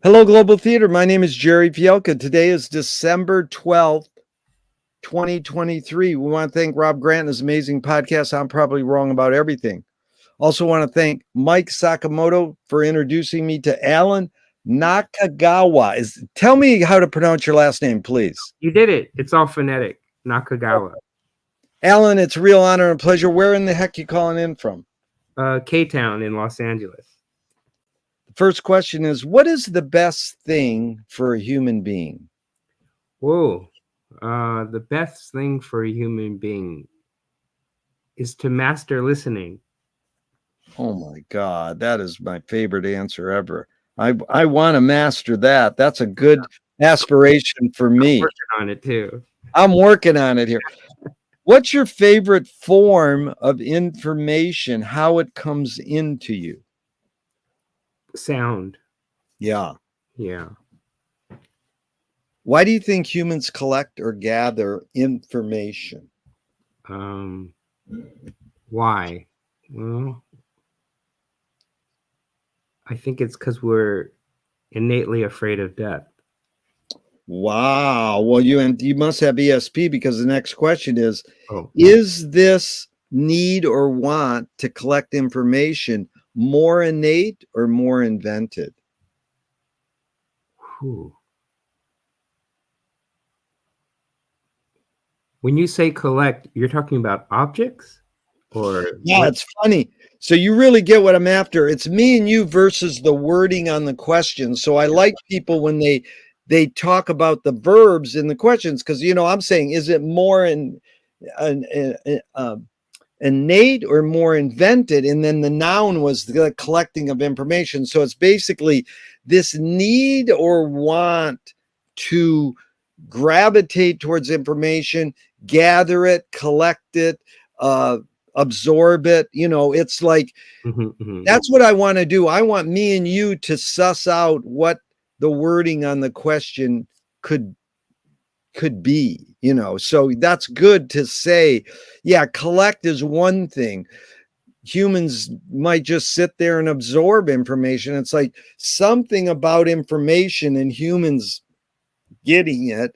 Hello, Global Theater. My name is Gerry Fialka. Today is December 12th, 2023. We want to thank Rob Grant and his amazing podcast. I'm probably wrong about everything. Also want to thank Mike Sakamoto for introducing me to Alan Nakagawa. Tell me how to pronounce your last name, please. You did it. It's all phonetic. Nakagawa. Alan, it's a real honor and pleasure. Where in the heck you calling in from? K-Town in Los Angeles. The first question is, what is the best thing for a human being? Whoa. The best thing for a human being is to master listening. Oh my God, that is my favorite answer ever. I want to master that. That's a good aspiration for me. I'm working on it too. I'm working on it here. What's your favorite form of information? How it comes into you? Sound. Yeah. Yeah. Why do you think humans collect or gather information? Why? Well, I think it's because we're innately afraid of death. Wow. Well, you must have ESP because the next question is, Oh. Is this need or want to collect information more innate or more invented? Whew. When you say collect, you're talking about objects? Or Yeah, what? it's funny. So you really get what I'm after. It's me and you versus the wording on the question. So I like people when they talk about the verbs in the questions because I'm saying, is it more innate or more invented? And then the noun was the collecting of information. So it's basically this need or want to gravitate towards information, gather it, collect it, absorb it. It's like that's what I want to do. I want me and you to suss out what the wording on the question could be, so that's good to say. Yeah, collect is one thing. Humans might just sit there and absorb information. It's like something about information and humans getting it.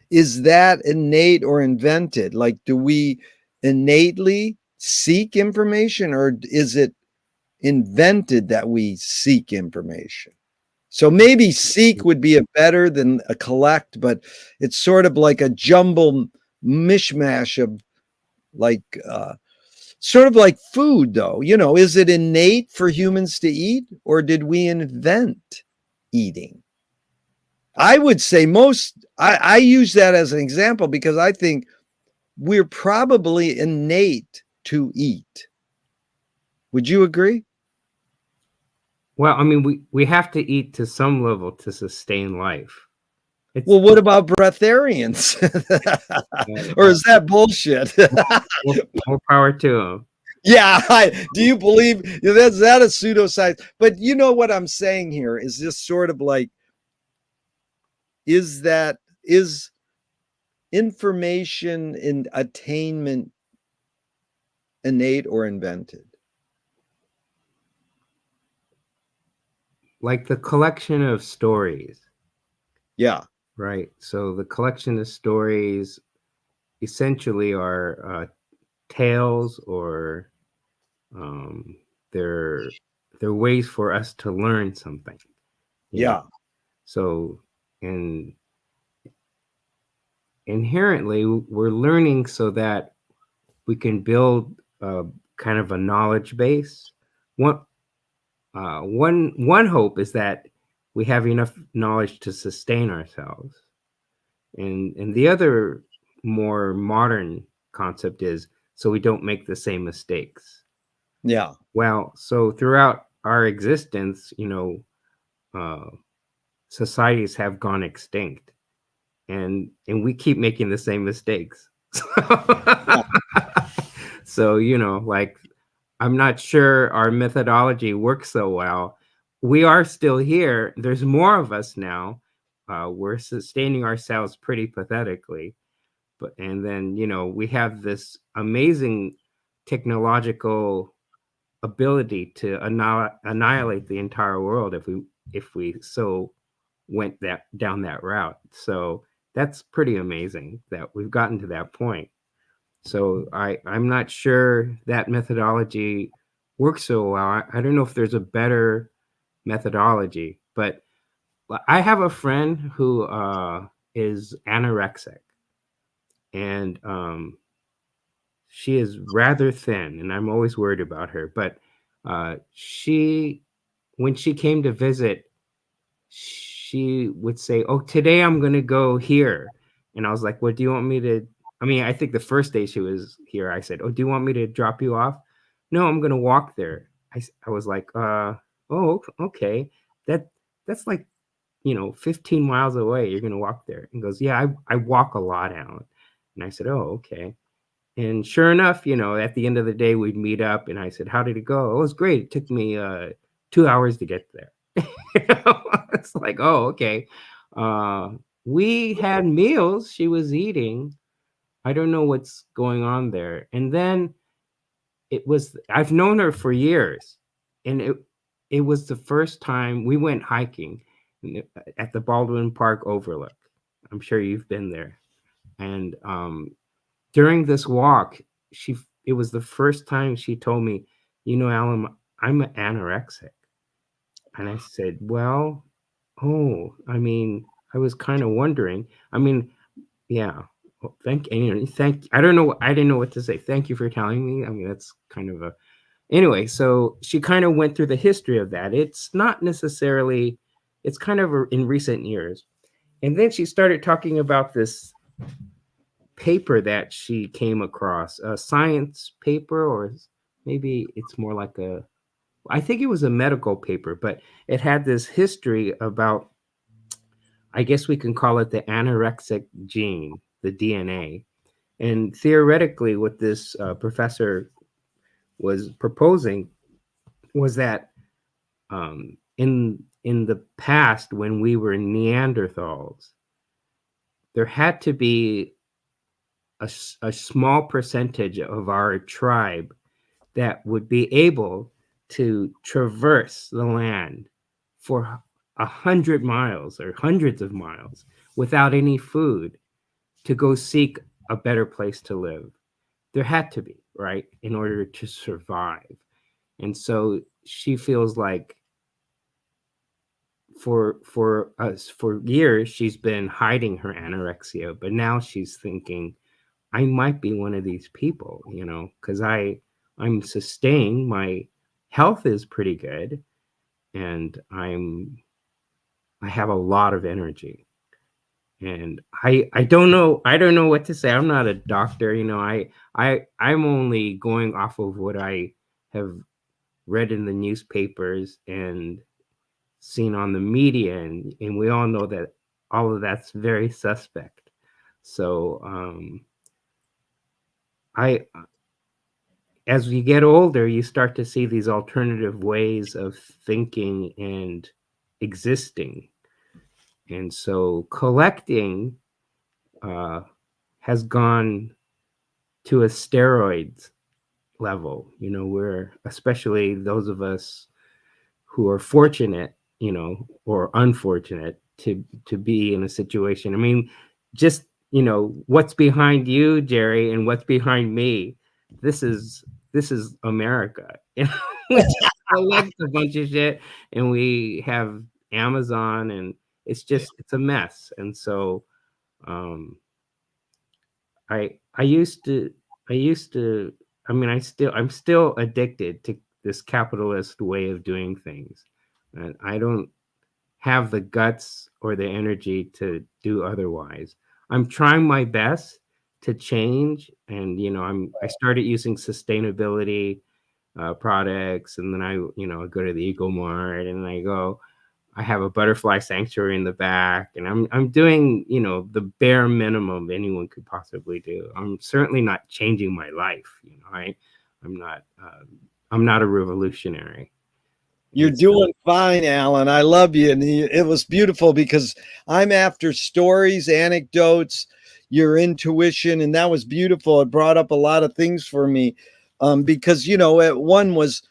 Is that innate or invented? Like, do we innately seek information, or is it invented that we seek information? So maybe seek would be a better than a collect, but it's sort of like a jumble mishmash of like sort of like food though. Is it innate for humans to eat, or did we invent eating? I would say I use that as an example because I think we're probably innate to eat. Would you agree? Well, I mean, we have to eat to some level to sustain life. Well, what about breatharians? Or is that bullshit? More power to them. Yeah, do you believe that's that a pseudoscience? But you know what I'm saying here is this sort of like, is information in attainment innate or invented? Like the collection of stories. Yeah. Right. So the collection of stories essentially are tales, or they're ways for us to learn something. Yeah. So, and inherently, we're learning so that we can build kind of a knowledge base. One hope is that we have enough knowledge to sustain ourselves, and the other more modern concept is so we don't make the same mistakes. Yeah. Well, so throughout our existence, societies have gone extinct, and we keep making the same mistakes. Yeah. So like, I'm not sure our methodology works so well. We are still here. There's more of us now. We're sustaining ourselves pretty pathetically, and then we have this amazing technological ability to annihilate the entire world if we so went that down that route. So that's pretty amazing that we've gotten to that point. So I'm not sure that methodology works so well. I don't know if there's a better methodology, but I have a friend who is anorexic, and she is rather thin, and I'm always worried about her. But she, when she came to visit, she would say, "Oh, today I'm gonna go here," and I was like, "What do you want me to?" I mean, I think the first day she was here, I said, "Oh, do you want me to drop you off?" No, I'm gonna walk there. I was like, oh, okay, that that's like 15 miles away. You're gonna walk there?" And goes, "Yeah, I walk a lot out." And I said, "Oh, okay." And sure enough, at the end of the day, we'd meet up, and I said, "How did it go?" "Oh, it was great. It took me 2 hours to get there." It's like, oh, okay. Uh, we had meals she was eating. I don't know what's going on there. And then I've known her for years, and it was the first time we went hiking at the Baldwin Park Overlook. I'm sure you've been there. And during this walk, it was the first time she told me, "Alan, I'm anorexic." And I said, "Well, oh, I mean, I was kind of wondering. I mean, yeah. Well, I don't know. I didn't know what to say. Thank you for telling me. I mean, that's kind of a, anyway." So she kind of went through the history of that. It's not necessarily, it's kind of in recent years. And then she started talking about this paper that she came across, a science paper, or maybe it's more like I think it was a medical paper, but it had this history about, I guess we can call it the anorexic gene, the DNA. And theoretically, what this professor was proposing was that in the past, when we were Neanderthals, there had to be a small percentage of our tribe that would be able to traverse the land for 100 miles or hundreds of miles without any food to go seek a better place to live. There had to be, right, in order to survive. And so she feels like for years she's been hiding her anorexia, but now she's thinking, I might be one of these people, because I'm sustained. My health is pretty good, and I have a lot of energy. And I don't know what to say. I'm not a doctor, I'm only going off of what I have read in the newspapers and seen on the media, and we all know that all of that's very suspect. So I as you get older, you start to see these alternative ways of thinking and existing. And so collecting uh, has gone to a steroids level, where especially those of us who are fortunate, or unfortunate to be in a situation. I mean, just what's behind you, Gerry, and what's behind me. This is America. We collect a bunch of shit, and we have Amazon, and it's a mess. And so, um, I used to. I mean, I'm still addicted to this capitalist way of doing things, and I don't have the guts or the energy to do otherwise. I'm trying my best to change, and I started using sustainability products, and then I go to the Eagle Mart, and I have a butterfly sanctuary in the back, and I'm doing the bare minimum anyone could possibly do. I'm certainly not changing my life. I'm not I'm not a revolutionary. You're doing fine, Alan. I love you. And it was beautiful because I'm after stories, anecdotes, your intuition, and that was beautiful. It brought up a lot of things for me. Because, one was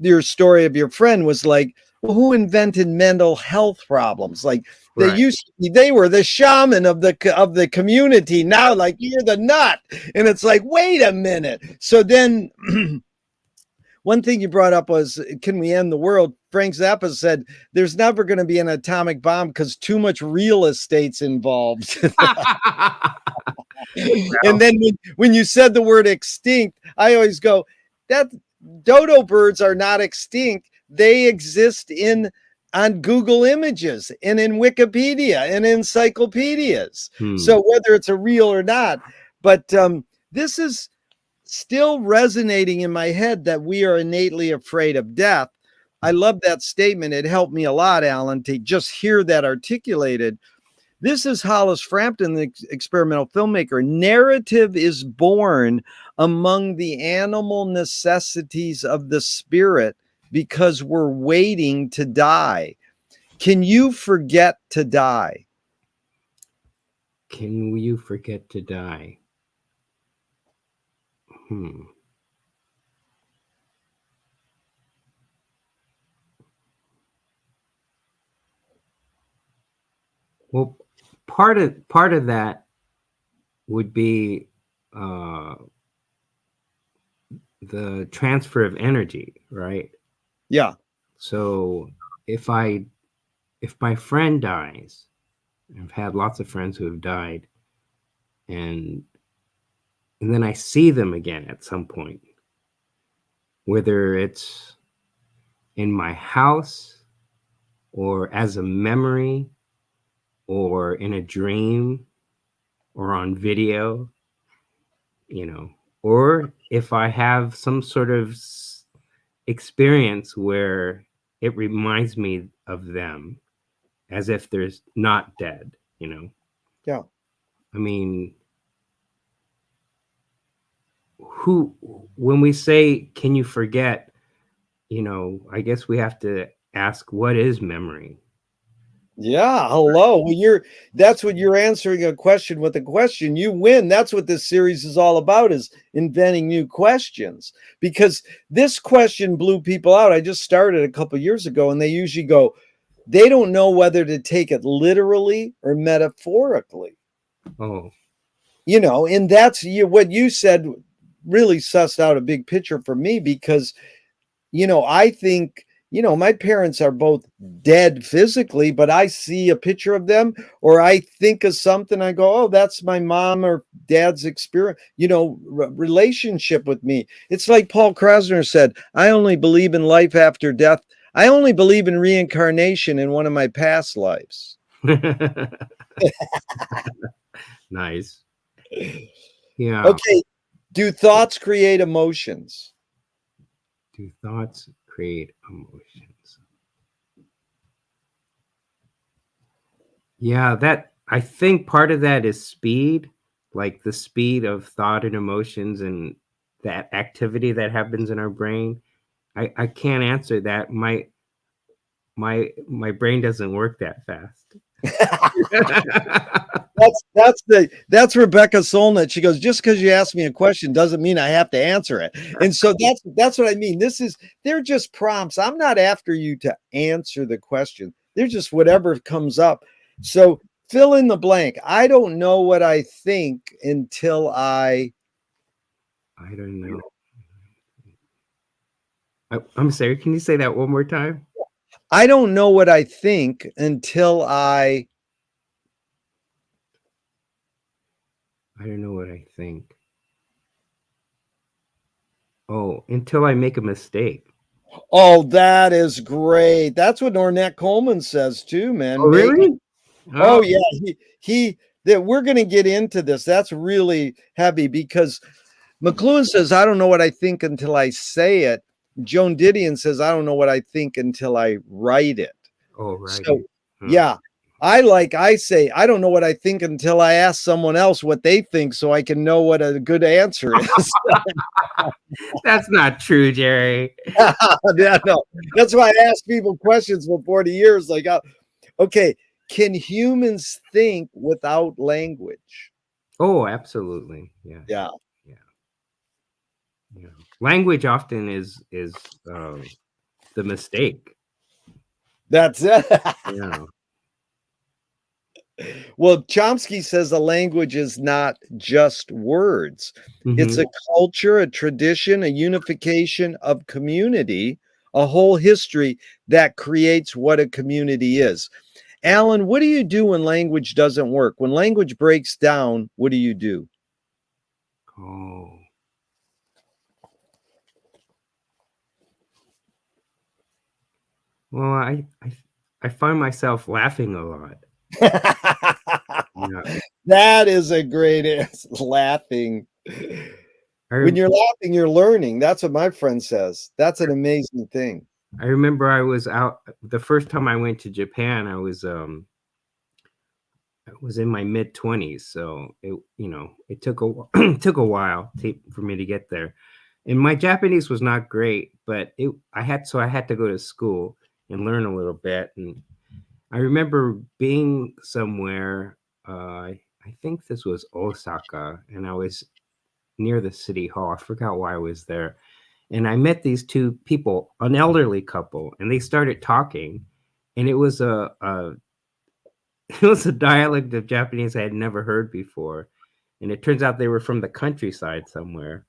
your story of your friend was like, Well, who invented mental health problems? Like they Right. used to be, they were the shaman of the community. Now, like you're the nut, and it's like, wait a minute. So then, one thing you brought up was, can we end the world? Frank Zappa said, "There's never going to be an atomic bomb because too much real estate's involved." And then when you said the word extinct, I always go, that dodo birds are not extinct. They exist in on Google Images and in Wikipedia and encyclopedias. So whether it's a real or not, but this is still resonating in my head that we are innately afraid of death. I love that statement. It helped me a lot, Alan, to just hear that articulated. This is Hollis Frampton, the experimental filmmaker. Narrative is born among the animal necessities of the spirit because we're waiting to die. Can you forget to die? Can you forget to die? Well, part of that would be the transfer of energy, right? Yeah. So if my friend dies, I've had lots of friends who have died, and then I see them again at some point, whether it's in my house or as a memory or in a dream or on video, or if I have some sort of experience where it reminds me of them as if they're not dead. Yeah. I mean, when we say, can you forget, I guess we have to ask, what is memory? Yeah, hello. Well, that's what you're answering a question with a question. You win. That's what this series is all about, is inventing new questions. Because this question blew people out. I just started a couple years ago, and they usually go, they don't know whether to take it literally or metaphorically. Oh. And that's what you said really sussed out a big picture for me, because I think, my parents are both dead physically, but I see a picture of them or I think of something. I go, oh, that's my mom or dad's experience, relationship with me. It's like Paul Krasner said, I only believe in life after death. I only believe in reincarnation in one of my past lives. Nice. Yeah. Okay. Do thoughts create emotions? Do thoughts create emotions? Yeah, I think part of that is speed, like the speed of thought and emotions and that activity that happens in our brain. I can't answer that. My brain doesn't work that fast. That's Rebecca Solnit. She goes, just because you ask me a question doesn't mean I have to answer it. And so that's what I mean. They're just prompts. I'm not after you to answer the question. They're just whatever comes up. So fill in the blank. I don't know what I think until I don't know. I'm sorry. Can you say that one more time? I don't know what I think until I don't know what I think. Oh, until I make a mistake. Oh, that is great. That's what Ornette Coleman says too, man. Oh, really? Oh yeah, that we're going to get into this. That's really heavy because McLuhan says, I don't know what I think until I say it. Joan Didion says, I don't know what I think until I write it. Oh, right. So, yeah, I say, I don't know what I think until I ask someone else what they think so I can know what a good answer is. That's not true, Gerry. Yeah, no. That's why I ask people questions for 40 years. Like, okay, can humans think without language? Oh, absolutely. Yeah. Yeah. Language often is the mistake. That's it. Yeah. Well, Chomsky says a language is not just words. It's Hmm. a culture, a tradition, a unification of community, a whole history that creates what a community is. Alan, what do you do when language doesn't work? When language breaks down, what do you do? Oh. Well, I find myself laughing a lot. Yeah. That is a great answer. Laughing. I When you're laughing, you're learning. That's what my friend says. That's an amazing thing. I remember I was out the first time I went to Japan. I was in my mid-20s, so it took took a while for me to get there. And my Japanese was not great, but I had to go to school and learn a little bit. And I remember being somewhere, I think this was Osaka, and I was near the city hall. I forgot why I was there. And I met these two people, an elderly couple, and they started talking. And it was a it was a dialect of Japanese I had never heard before. And it turns out they were from the countryside somewhere.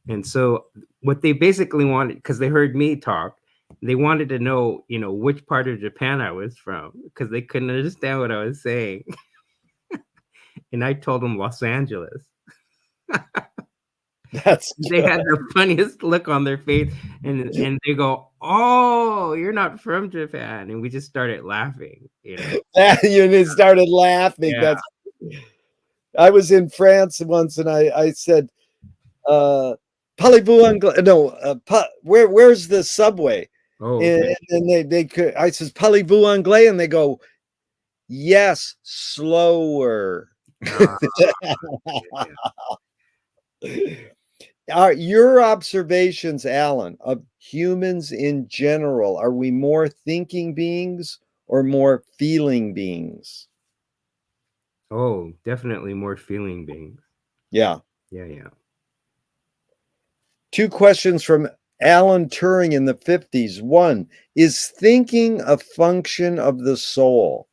And so what they basically wanted, because they heard me talk, they wanted to know, which part of Japan I was from, because they couldn't understand what I was saying. And I told them Los Angeles. That's They had the funniest look on their face, and they go, "Oh, you're not from Japan," and we just started laughing. you started laughing. Yeah. I was in France once and I said, Parlez-vous anglais? No, where's the subway? Oh, And, okay. and they could, I says, Parlez-vous anglais? And they go, yes, slower. Ah, yeah. Your observations, Alan, of humans in general, are we more thinking beings or more feeling beings? Oh, definitely more feeling beings. Yeah. Yeah, yeah. Two questions from Alan Turing in the 50s. One, is thinking a function of the soul?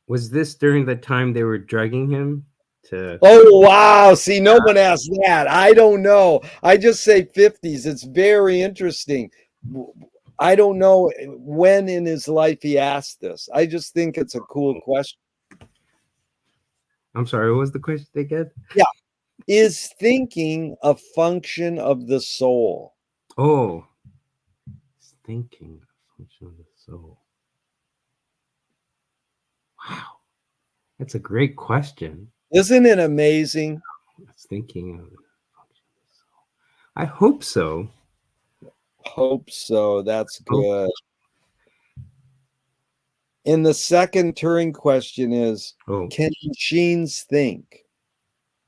Was this during the time they were drugging him to? Oh, wow. See, no one asked that. I don't know. I just say 50s. It's very interesting. I don't know when in his life he asked this. I just think it's a cool question. I'm sorry, what was the question again? Yeah. Is thinking a function of the soul? Oh, it's thinking function of the soul. Wow, that's a great question. Isn't it amazing? It's thinking of the function of the soul. I hope so. Hope so. That's Hope good. And the second Turing question is, Oh, can machines think?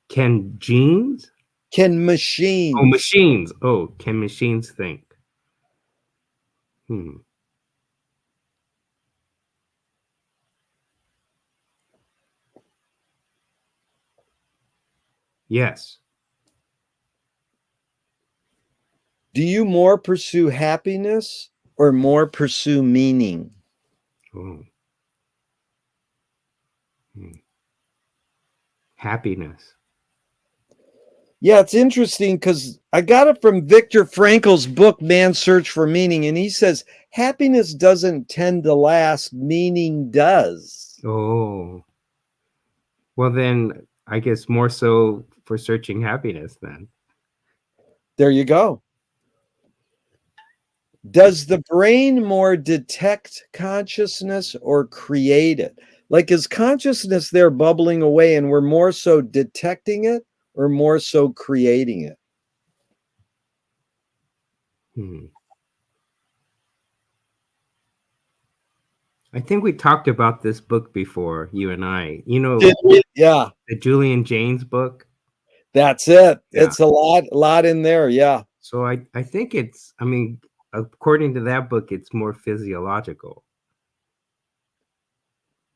can genes? Can Oh, machines? machines. Oh, can machines think? Hmm. Yes. Do you more pursue happiness or more pursue meaning? Oh. Hmm. Happiness. Yeah, it's interesting because I got it from Viktor Frankl's book, Man's Search for Meaning. And he says happiness doesn't tend to last, meaning does. Oh. Well, then I guess more so for searching happiness then. There you go. Does the brain more detect consciousness or create it? Like, is consciousness there bubbling away and we're more so detecting it or more so creating it? Hmm. I think we talked about this book before, you and I. Yeah, The Julian Jaynes book. that's it. Yeah. It's a lot in there. Yeah. So I think according to that book, it's more physiological.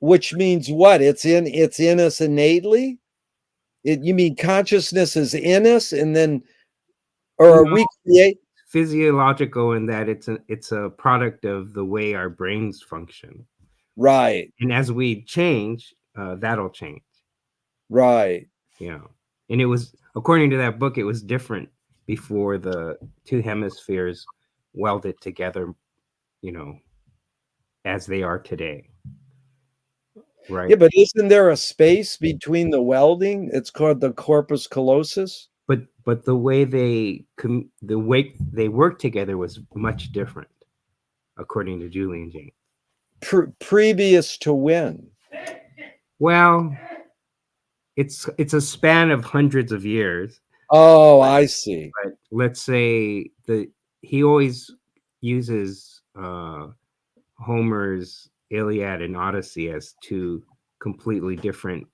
Which means what? It's in us innately. You mean consciousness is in us, and then, or No, are we create? physiological in that it's a product of the way our brains function. Right. And as we change, that'll change. Right. Yeah. And it was, according to that book, it was different before the two hemispheres welded together, you know, as they are today. Right. Yeah, but isn't there a space between the welding? It's called the corpus callosum. But the way the way they worked together was much different, according to Julian James. Previous to when? Well, it's a span of hundreds of years. Oh, I see. But let's say he always uses Homer's Iliad and Odyssey as two completely different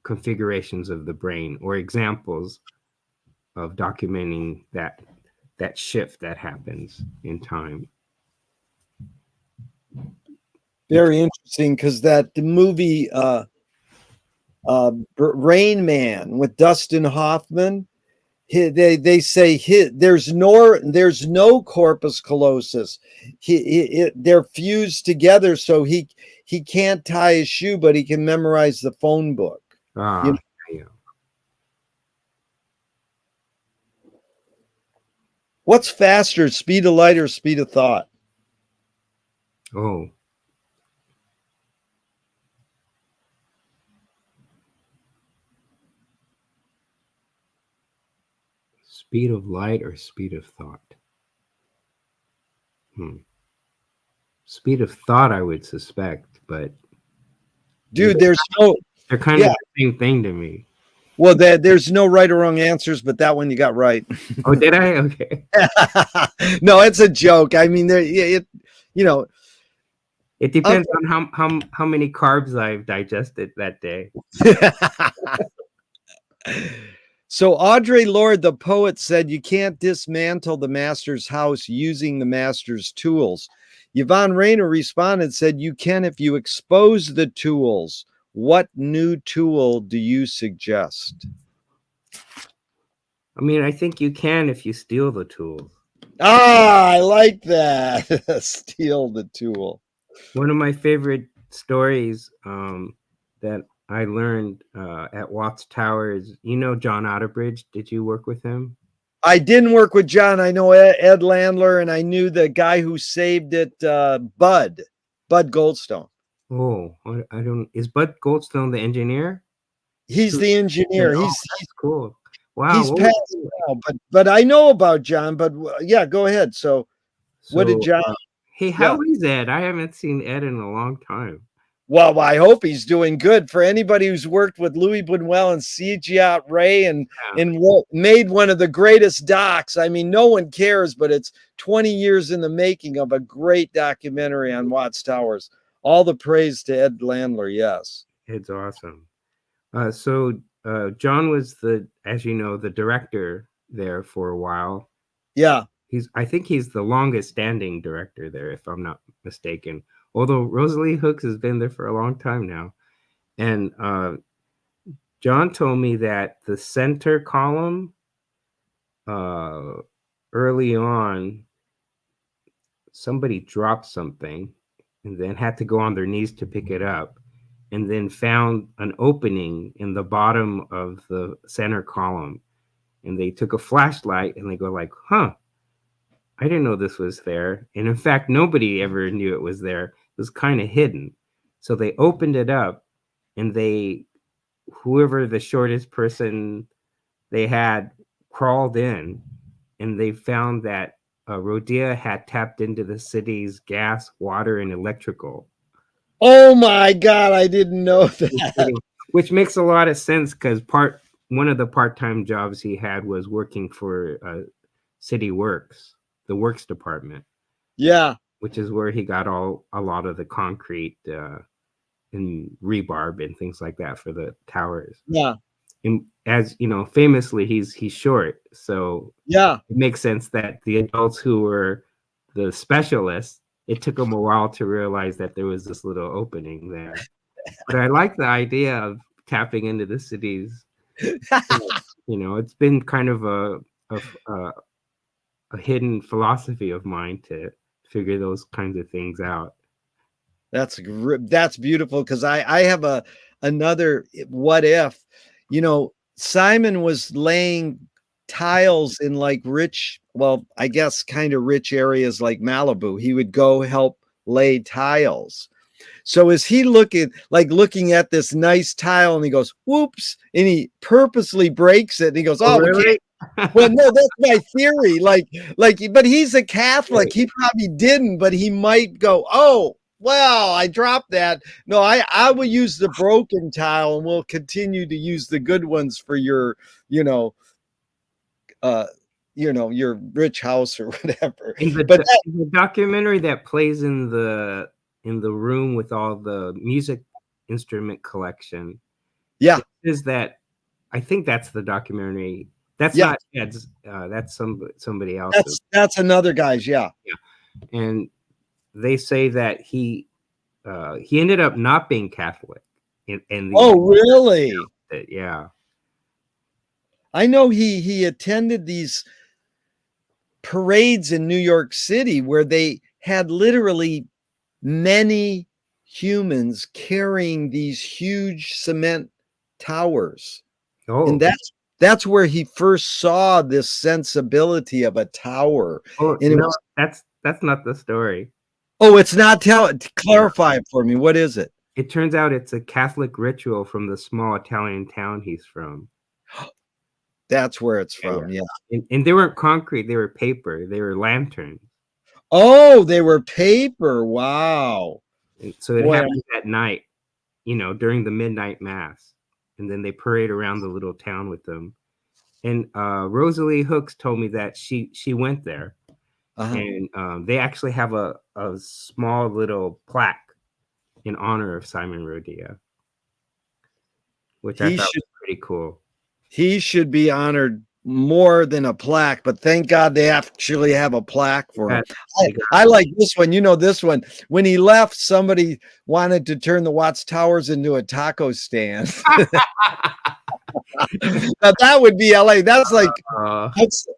configurations of the brain, or examples of documenting that shift that happens in time. Very interesting, because that movie Rain Man with Dustin Hoffman, they say there's no corpus callosum. They're fused together, so he can't tie his shoe, but he can memorize the phone book. You know? Yeah. What's faster, speed of light or speed of thought? Oh. Speed of light or speed of thought? Speed of thought, I would suspect, but dude, they're kind of the same thing to me. Well, there's no right or wrong answers, but that one you got right. Oh, did I? Okay. No, it's a joke. I mean, it depends on how many carbs I've digested that day. So Audre Lorde, the poet, said you can't dismantle the master's house using the master's tools. Yvonne Rainer responded, said you can if you expose the tools. What new tool do you suggest? I mean, I think you can if you steal the tools. Ah, I like that. Steal the tool. One of my favorite stories that I learned at Watts Towers, you know John Otterbridge? Did you work with him? I didn't work with John. I know Ed Landler, and I knew the guy who saved it, Bud Goldstone. Oh, I don't. Is Bud Goldstone the engineer? He's the engineer. He's cool. Wow. He's passed now, but I know about John. But yeah, go ahead. So what did John? Hey, how is Ed? I haven't seen Ed in a long time. Well, I hope he's doing good. For anybody who's worked with Louis Buñuel and C.G. Ray and made one of the greatest docs. I mean, no one cares, but it's 20 years in the making of a great documentary on Watts Towers. All the praise to Ed Landler. Yes, it's awesome. So John was as you know, the director there for a while. Yeah. I think he's the longest standing director there, if I'm not mistaken. Although Rosalie Hooks has been there for a long time now. And John told me that the center column early on, somebody dropped something and then had to go on their knees to pick it up, and then found an opening in the bottom of the center column. And they took a flashlight and they go like, huh, I didn't know this was there. And in fact, nobody ever knew it was there. It was kind of hidden. So they opened it up, and whoever the shortest person they had crawled in, and they found that Rodea had tapped into the city's gas, water, and electrical. Oh my God, I didn't know that. Which makes a lot of sense, because one of the part-time jobs he had was working for City Works, the works department. Yeah. Which is where he got a lot of the concrete and rebarb and things like that for the towers. Yeah. And as you know, famously, he's short, so yeah, it makes sense that the adults who were the specialists, it took them a while to realize that there was this little opening there. But I like the idea of tapping into the city's. You know, it's been kind of a a hidden philosophy of mine to figure those kinds of things out. That's beautiful, because I have another what if, Simon was laying tiles in like rich, well, I guess kind of rich areas like Malibu. He would go help lay tiles. So is he looking at this nice tile, and he goes, whoops, and he purposely breaks it, and he goes, Oh, oh, we can't. really? Well, no, that's my theory. But he's a Catholic. He probably didn't, but he might go, oh, well, I dropped that. No, I will use the broken tile, and we'll continue to use the good ones for your, uh, your rich house or whatever. In the, But in the documentary that plays in the room with all the music instrument collection, yeah, it is that, I think that's the documentary. That's yeah, not Ed's. That's somebody else's. that's another guy's. Yeah. Yeah, and they say that he ended up not being Catholic. In the Oh, really? yeah. I know he attended these parades in New York City where they had literally many humans carrying these huge cement towers. Oh, And that's where he first saw this sensibility of a tower. oh And it no, was, that's not the story. oh, it's not clarify it for me. What is it? It turns out it's a Catholic ritual from the small Italian town he's from. That's where it's from. Yeah. And they weren't concrete, they were paper, they were lanterns. Oh, they were paper. Wow. And so it happens at night, during the midnight mass. And then they parade around the little town with them. And Rosalie Hooks told me that she went there. And they actually have a small little plaque in honor of Simon Rodia, which I thought was pretty cool. He should be honored more than a plaque, but thank God they actually have a plaque for him. I like this one. This one. When he left, somebody wanted to turn the Watts Towers into a taco stand. Now that would be LA. That's like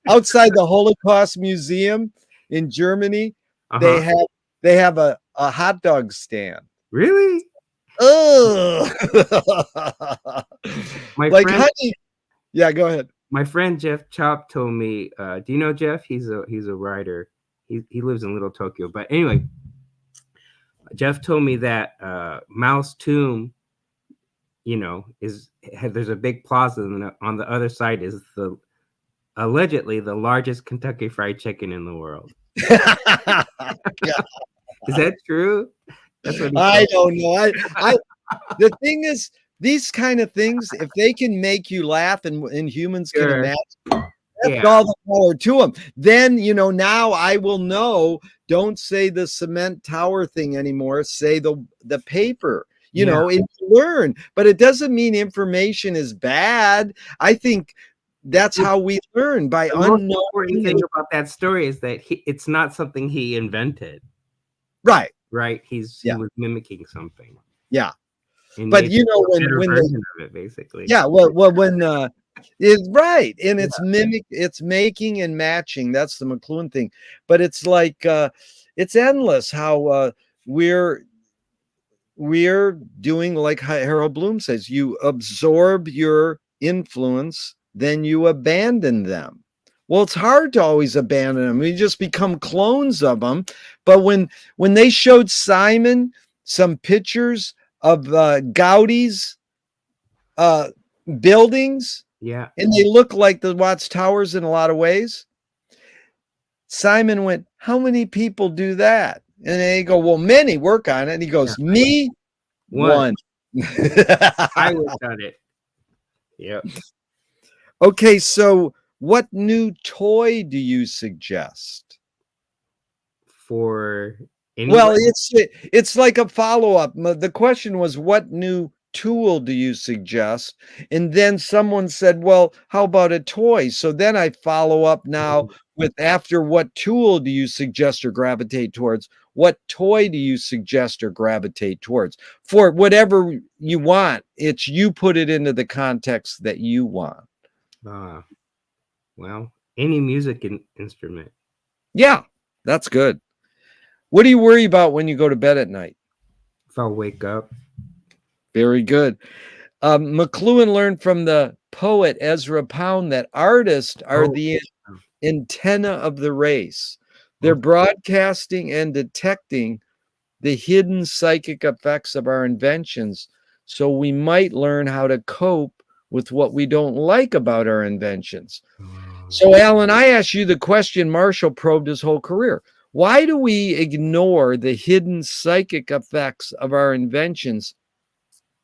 outside the Holocaust Museum in Germany. They have a hot dog stand. Really? Oh, like friend, honey. Yeah, go ahead. My friend Jeff Chop told me. Do you know Jeff? He's a writer. He lives in Little Tokyo. But anyway, Jeff told me that Mao's tomb, there's a big plaza, and on the other side is allegedly the largest Kentucky Fried Chicken in the world. Is that true? That's what I don't know. I the thing is, these kind of things, if they can make you laugh and humans can imagine, that's all the power to them. Then, now I will know, don't say the cement tower thing anymore. Say the paper, and learn. But it doesn't mean information is bad. I think that's how we learn, by unknowing. The important thing about that story is that it's not something he invented. Right. He was mimicking something. Yeah. And but when version of it, basically. Yeah, well when it's right, and it's making and matching. That's the McLuhan thing. But it's like it's endless how we're doing, like Harold Bloom says, you absorb your influence, then you abandon them. Well, it's hard to always abandon them. We just become clones of them. But when they showed Simon some pictures of Gaudi's buildings, and they look like the Watts Towers in a lot of ways, Simon went, how many people do that? And they go, well, many work on it. And he goes, me, one. I worked on it. Yep. Okay, so what new toy do you suggest? For anyone? Well, it's like a follow-up. The question was, what new tool do you suggest? And then someone said, well, how about a toy? So then I follow up now with, after what tool do you suggest or gravitate towards? What toy do you suggest or gravitate towards? For whatever you want, it's you put it into the context that you want. Well, any music instrument. Yeah, that's good. What do you worry about when you go to bed at night? If I'll wake up. Very good. McLuhan learned from the poet Ezra Pound that artists are Oh, the oh, antenna of the race. They're oh, broadcasting and detecting the hidden psychic effects of our inventions, so we might learn how to cope with what we don't like about our inventions. So, Alan, I asked you the question Marshall probed his whole career. Why do we ignore the hidden psychic effects of our inventions,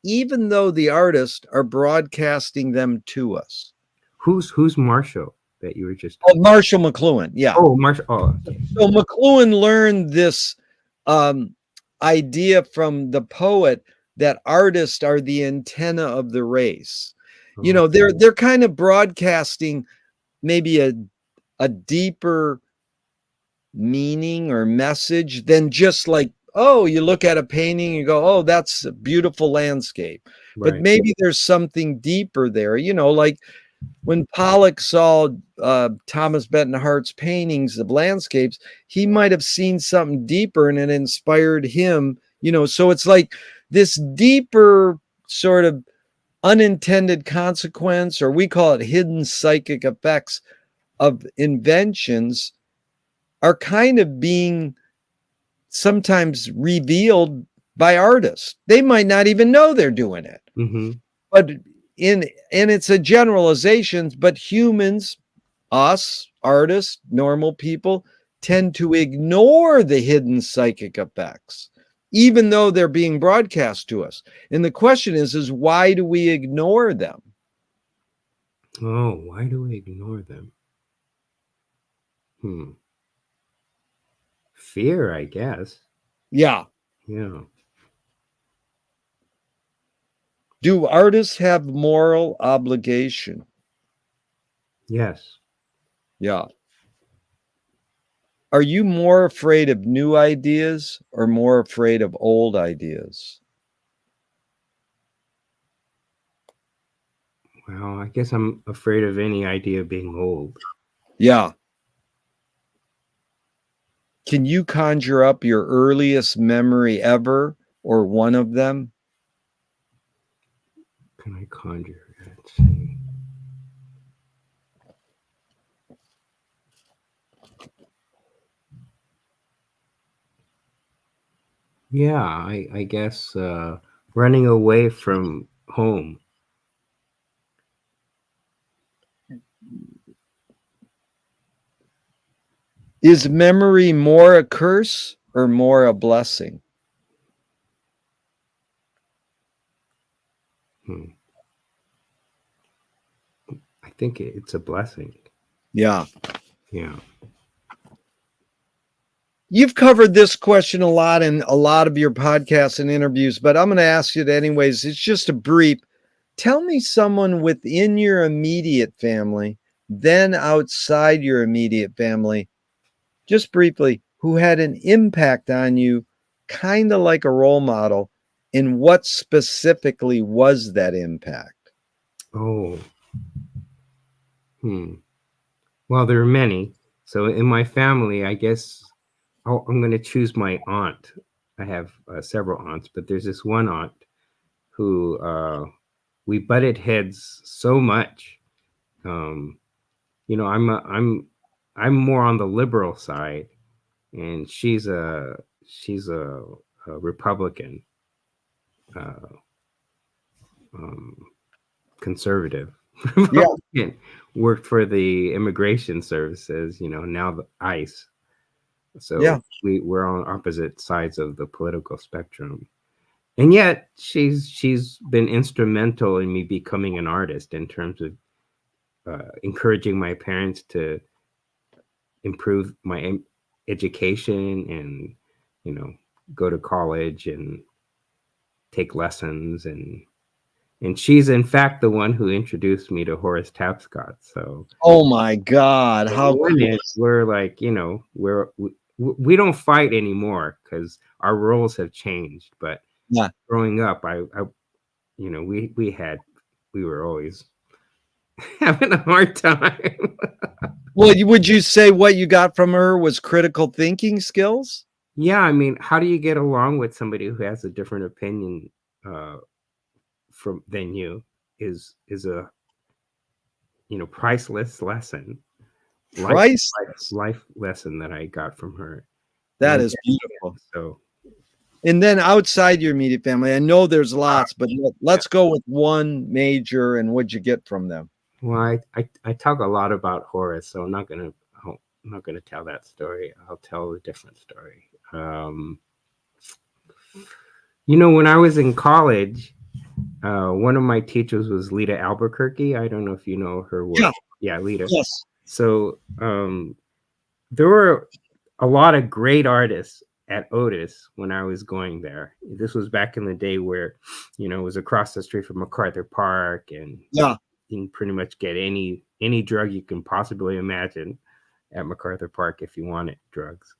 even though the artists are broadcasting them to us? who's Marshall that you were just Oh, talking? Marshall McLuhan. Yeah. Oh, Marshall. Oh, okay. So McLuhan learned this um, idea from the poet that artists are the antenna of the race. You Oh, know, they're kind of broadcasting maybe a deeper meaning or message than just like, oh, you look at a painting and you go, oh, that's a beautiful landscape. But right. maybe there's something deeper there, like when Pollock saw Thomas Benton Hart's paintings of landscapes, he might have seen something deeper and it inspired him. So it's like this deeper sort of unintended consequence, or we call it hidden psychic effects of inventions, are kind of being sometimes revealed by artists. They might not even know they're doing it. Mm-hmm. But and it's a generalization, but humans, us, artists, normal people, tend to ignore the hidden psychic effects, even though they're being broadcast to us. And the question is why do we ignore them? Oh, why do we ignore them? Hmm. Fear, I guess. Yeah. Yeah. Do artists have moral obligation? Yes. Yeah. Are you more afraid of new ideas or more afraid of old ideas? Well, I guess I'm afraid of any idea of being old. Yeah. Can you conjure up your earliest memory ever or one of them? Can I conjure? Let's see. Yeah, I guess running away from home. Is memory more a curse or more a blessing? Hmm. I think it's a blessing. Yeah. Yeah. You've covered this question a lot in a lot of your podcasts and interviews, but I'm going to ask you it anyways. It's just a brief. Tell me someone within your immediate family, then outside your immediate family, just briefly, who had an impact on you, kind of like a role model. And what specifically was that impact? Oh. Hmm. Well, there are many. So in my family, I guess I'm going to choose my aunt. I have several aunts, but there's this one aunt who we butted heads so much. Um, I'm more on the liberal side, and she's a Republican, uh, um, conservative Yeah. Republican. Worked for the immigration services, now the ICE. So Yeah. we're on opposite sides of the political spectrum. And yet she's been instrumental in me becoming an artist in terms of encouraging my parents to improve my education and go to college and take lessons, and she's in fact the one who introduced me to Horace Tapscott. So Oh my God. How one cool. is we're like, we don't fight anymore because our roles have changed. But Yeah. growing up, I we were always having a hard time. Well, would you say what you got from her was critical thinking skills? Yeah, I mean, how do you get along with somebody who has a different opinion uh, from than you is a priceless lesson, Priceless. life lesson that I got from her. That And is beautiful. so, And then outside your immediate family, I know there's lots, but yeah. let's go with one major and what'd you get from them? Well, I talk a lot about Horace, so I'm not gonna tell that story. I'll tell a different story. When I was in college, one of my teachers was Lita Albuquerque. I don't know if you know her Yeah. work. Yeah, Lita. Yes. So there were a lot of great artists at Otis when I was going there. This was back in the day where, it was across the street from MacArthur Park, and Yeah. you can pretty much get any drug you can possibly imagine at MacArthur Park if you wanted drugs.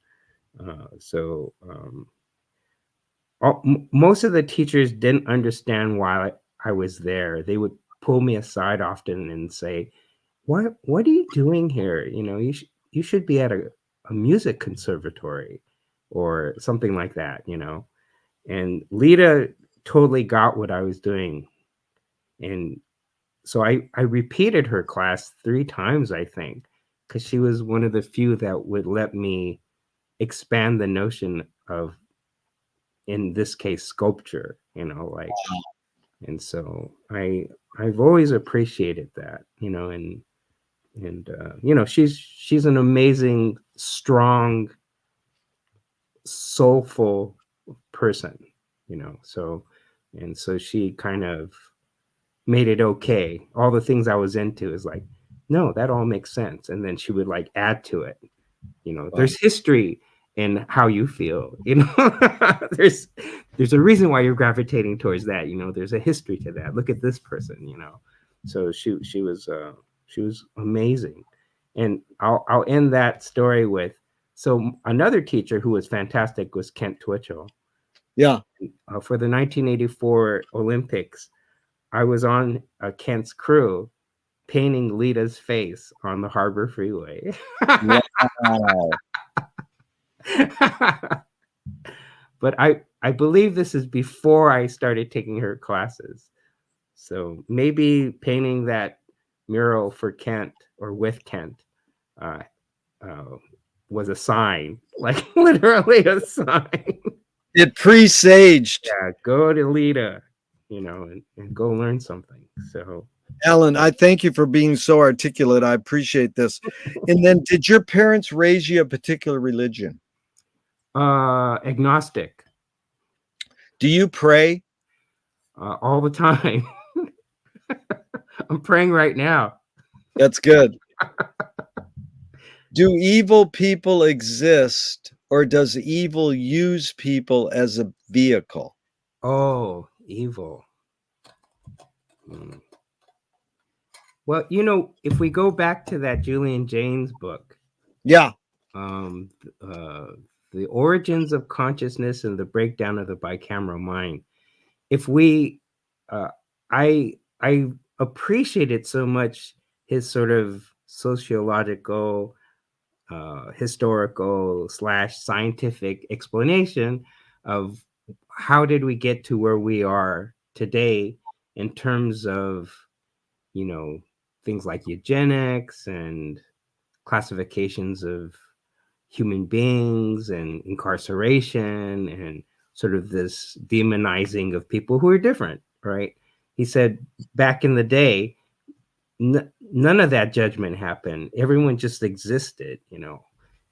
Most of the teachers didn't understand why I was there. They would pull me aside often and say, "What are you doing here? You should be at a music conservatory or something like that." And Lita totally got what I was doing, and so I repeated her class 3 times, I think, because she was one of the few that would let me expand the notion of, in this case, sculpture. And so I've always appreciated that, and she's an amazing, strong, soulful person, so she kind of made it okay. All the things I was into is like, no, that all makes sense. And then she would like add to it. Wow. There's history in how you feel. There's a reason why you're gravitating towards that. There's a history to that. Look at this person. So she was amazing. And I'll end that story with, so another teacher who was fantastic was Kent Twitchell. Yeah. For the 1984 Olympics, I was on Kent's crew painting Lita's face on the Harbor Freeway. Wow. But I believe this is before I started taking her classes. So maybe painting that mural for Kent or with Kent uh, uh, was a sign, like literally a sign. It presaged. Yeah, go to Lita, and go learn something. So, Alan, I thank you for being so articulate. I appreciate this. And then, did your parents raise you a particular religion? agnostic, Do you pray? all the time. I'm praying right now. That's good. Do evil people exist, or does evil use people as a vehicle? Oh, evil. Hmm. Well, if we go back to that Julian Jaynes book, Yeah. um, uh, The Origins of Consciousness and the Breakdown of the Bicameral Mind, if we, I appreciated so much his sort of sociological, historical / scientific explanation of how did we get to where we are today in terms of, you know, things like eugenics and classifications of human beings and incarceration and sort of this demonizing of people who are different, right? He said back in the day, none of that judgment happened. Everyone just existed,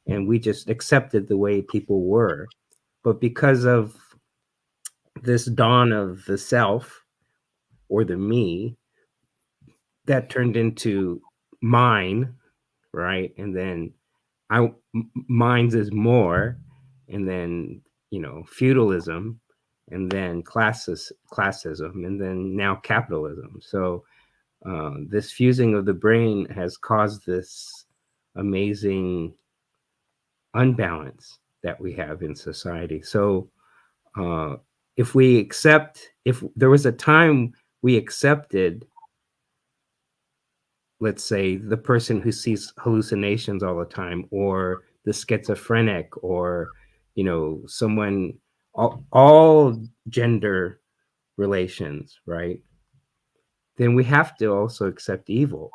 and we just accepted the way people were. But because of this dawn of the self or the me, that turned into mine, right? And then mine's is more, and then feudalism, and then classism, and then now capitalism. So this fusing of the brain has caused this amazing unbalance that we have in society. So uh, if there was a time we accepted let's say the person who sees hallucinations all the time, or the schizophrenic, or someone, all gender relations, right? Then we have to also accept evil.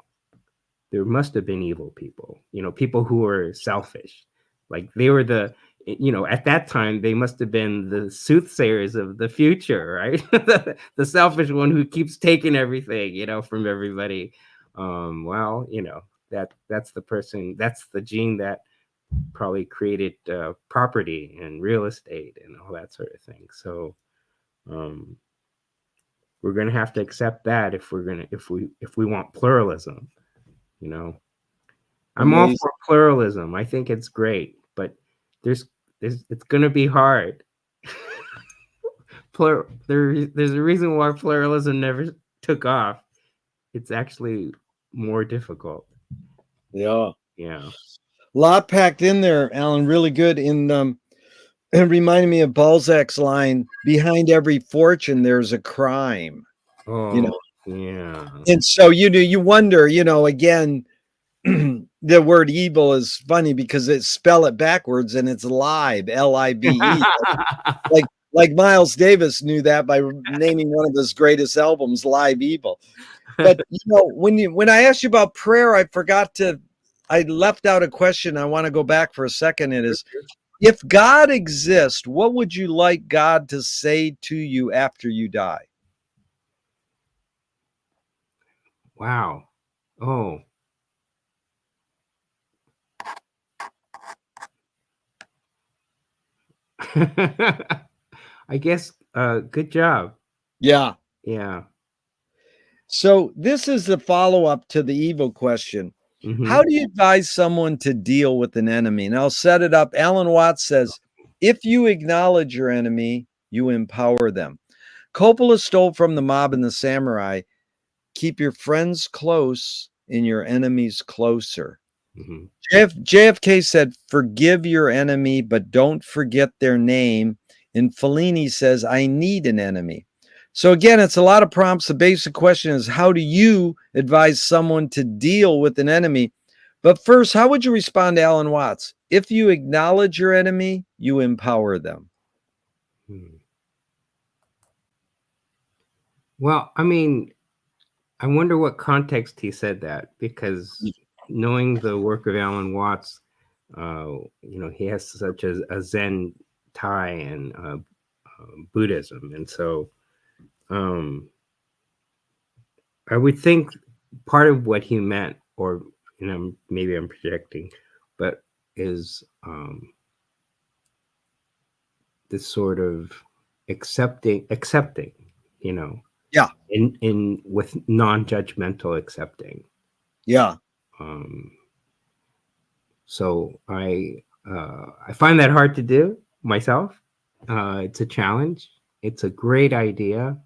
There must have been evil people, people who were selfish. Like they were at that time, they must have been the soothsayers of the future, right? The selfish one who keeps taking everything, from everybody. Well, that's the person, that's the gene that probably created property and real estate and all that sort of thing. So um, we're going to have to accept that if we want pluralism, you know. I'm all Amazing. for pluralism. I think it's great, but there's it's going to be hard. There's a reason why pluralism never took off. It's actually more difficult. Yeah. Yeah. A lot packed in there, Alan. Really good. It reminded me of Balzac's line, behind every fortune, there's a crime, you Oh, know. yeah. And so you wonder, again, the word evil is funny because it spell it backwards and it's live, Live. Like like Miles Davis knew that by naming one of his greatest albums, Live Evil. But when I asked you about prayer, I left out a question. I want to go back for a second. It is, if God exists, what would you like God to say to you after you die? Wow. Oh. I guess good job. Yeah. Yeah. So this is the follow-up to the evil question. How Mhm. do you advise someone to deal with an enemy? And I'll set it up. Alan Watts says, if you acknowledge your enemy, you empower them. Coppola stole from the mob and the samurai. Keep your friends close and your enemies closer. Mhm. JFK said, forgive your enemy, but don't forget their name. And Fellini says, I need an enemy. So again, it's a lot of prompts. The basic question is, how do you advise someone to deal with an enemy? But first, how would you respond to Alan Watts? If you acknowledge your enemy, you empower them. Hmm. Well, I mean, I wonder what context he said that, because knowing the work of Alan Watts, he has such a Zen tie and Buddhism, and so um, I would think part of what he meant, or maybe I'm projecting, but is this sort of accepting, you know, Yeah. in with non-judgmental accepting. Yeah. Um, so I find that hard to do myself. It's a challenge. It's a great idea.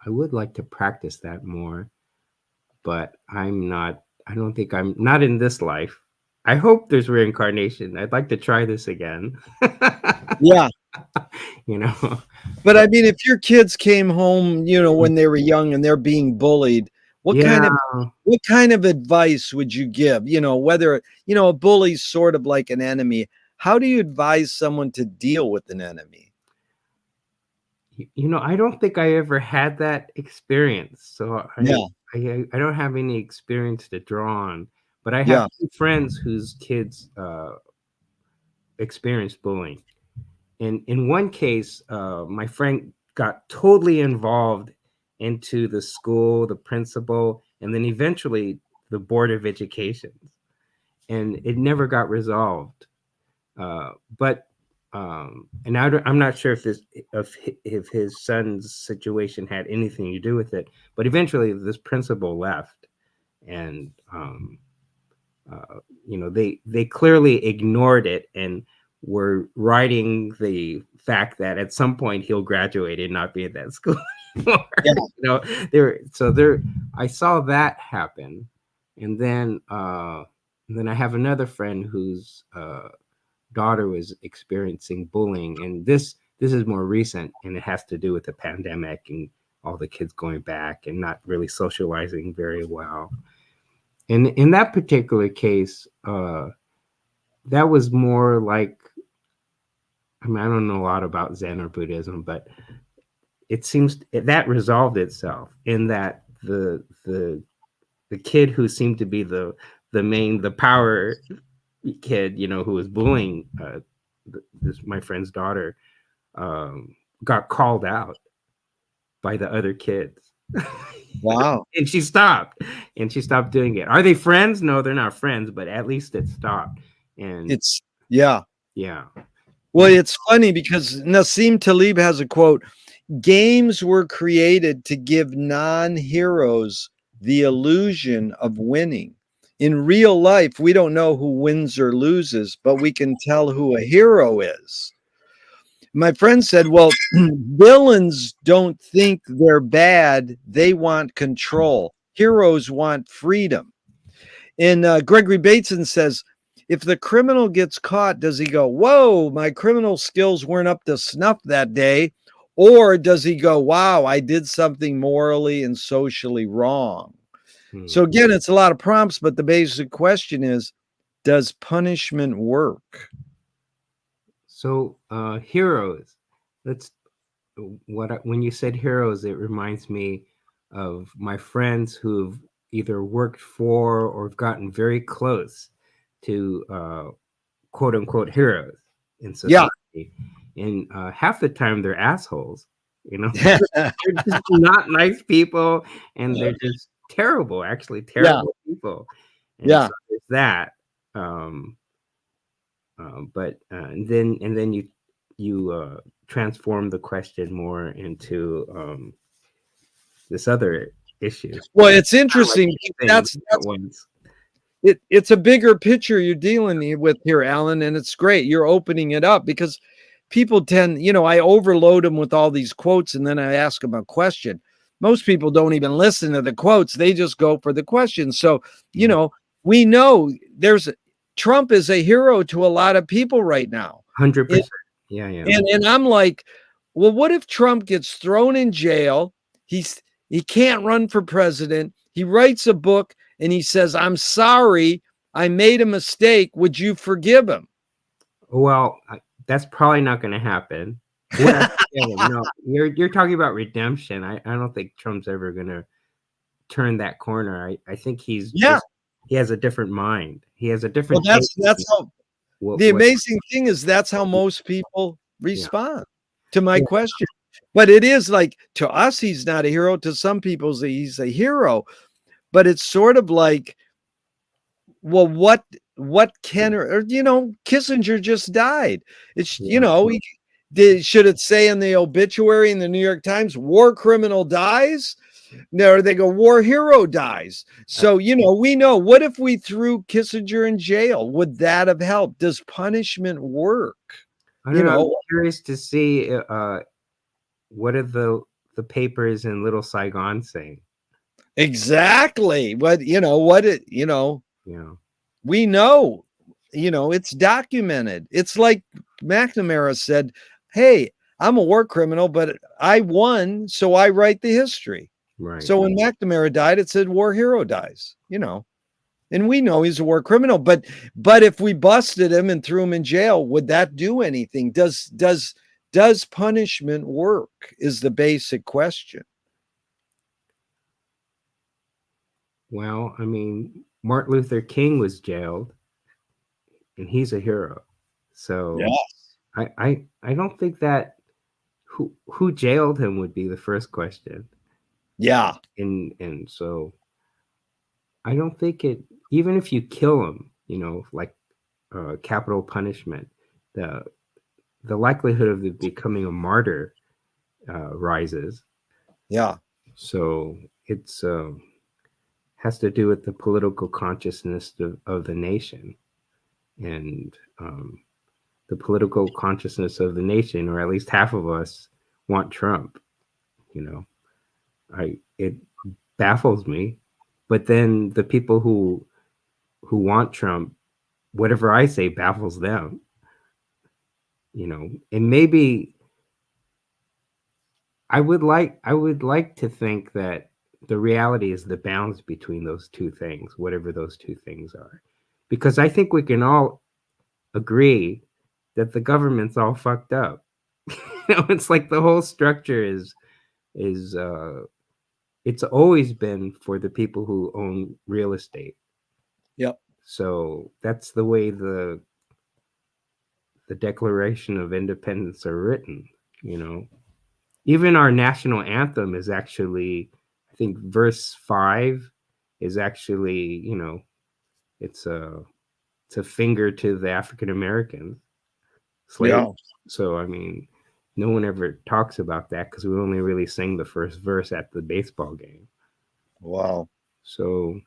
I would like to practice that more, but I'm not. I don't think I'm not in this life. I hope there's reincarnation. I'd like to try this again. Yeah. you know. But I mean, if your kids came home, when they were young and they're being bullied, what kind Yeah. of what kind of advice would you give? Whether, a bully's sort of like an enemy. How do you advise someone to deal with an enemy? I don't think I ever had that experience. So Yeah. I don't have any experience to draw on. But I have Yeah. two friends whose kids experienced bullying. And in one case, my friend got totally involved into the school, the principal, and then eventually the board of education, and it never got resolved. But and I'm not sure if his son's situation had anything to do with it. But eventually, this principal left, and they clearly ignored it and were writing the fact that at some point he'll graduate and not be at that school anymore. Yeah. There. I saw that happen, and then I have another friend whose daughter was experiencing bullying, and this is more recent, and it has to do with the pandemic and all the kids going back and not really socializing very well. And in that particular case, that was more like, I mean, I don't know a lot about Zen or Buddhism, but it seems that resolved itself in that the kid who seemed to be the power kid, who was bullying this my friend's daughter, got called out by the other kids. Wow. And she stopped doing it. Are they friends? No, they're not friends, but at least it stopped. And It's yeah. yeah. Well, it's funny because Nassim Taleb has a quote: games were created to give non-heroes the illusion of winning. In real life, we don't know who wins or loses, but we can tell who a hero is. My friend said, well, villains don't think they're bad, they want control. Heroes want freedom. And Gregory Bateson says, if the criminal gets caught, does he go, whoa, my criminal skills weren't up to snuff that day? Or does he go, wow, I did something morally and socially wrong? So again, it's a lot of prompts, but the basic question is, does punishment work? So heroes. Let's when you said heroes, it reminds me of my friends who've either worked for or gotten very close to quote unquote heroes in Yeah. society. And half the time they're assholes. They're just not nice people, and they're just terrible, actually terrible people. And Yeah. so there's that. But and then you transform the question more into this other issue. Well, it's Kind of like interesting. things That's at once. it's a bigger picture you're dealing with here, Alan, and it's great. You're opening it up because people tend, I overload them with all these quotes and then I ask them a question. Most people don't even listen to the quotes. They just go for the question. So, we know Trump is a hero to a lot of people right now. 100%. Yeah. And I'm like, well, what if Trump gets thrown in jail? He can't run for president. He writes a book and he says, I'm sorry, I made a mistake. Would you forgive him? Well, that's probably not going to happen. No, you're talking about redemption. I don't think Trump's ever going to turn that corner. I think he has a different mind. He has a different. Well, that's how the amazing thing is. That's how most people respond to my question. But it is like, to us, he's not a hero. To some people, he's a hero. But it's sort of like, well, what can Kissinger just died. It's should it say in the obituary in the New York Times, war criminal dies? No, they go, war hero dies. So, we know, what if we threw Kissinger in jail? Would that have helped? Does punishment work? I don't know. I'm curious to see what are the papers in Little Saigon saying. Exactly. But we know, it's documented. It's like McNamara said, hey, I'm a war criminal, but I won, so I write the history. Right. So when McNamara died, it said war hero dies, and we know he's a war criminal. But if we busted him and threw him in jail, would that do anything? Does punishment work is the basic question. Well, I mean, Martin Luther King was jailed, and he's a hero. So yes. I don't think that who jailed him would be the first question. Yeah. And so I don't think even if you kill him, like capital punishment, the likelihood of it becoming a martyr rises. Yeah. So it's has to do with the political consciousness of the nation, and the political consciousness of the nation, or at least half of us, want Trump. It baffles me, but then the people who want Trump, whatever I say baffles them. And maybe I would like to think that the reality is the bounds between those two things, whatever those two things are. Because I think we can all agree that the government's all fucked up. It's like the whole structure is it's always been for the people who own real estate. Yep. So that's the way the Declaration of Independence are written, you know. Even our national anthem is actually, I think verse 5 is actually, you know, it's a finger to the African American slave. Yeah. So I mean, no one ever talks about that because we only really sing the first verse at the baseball game. Wow. So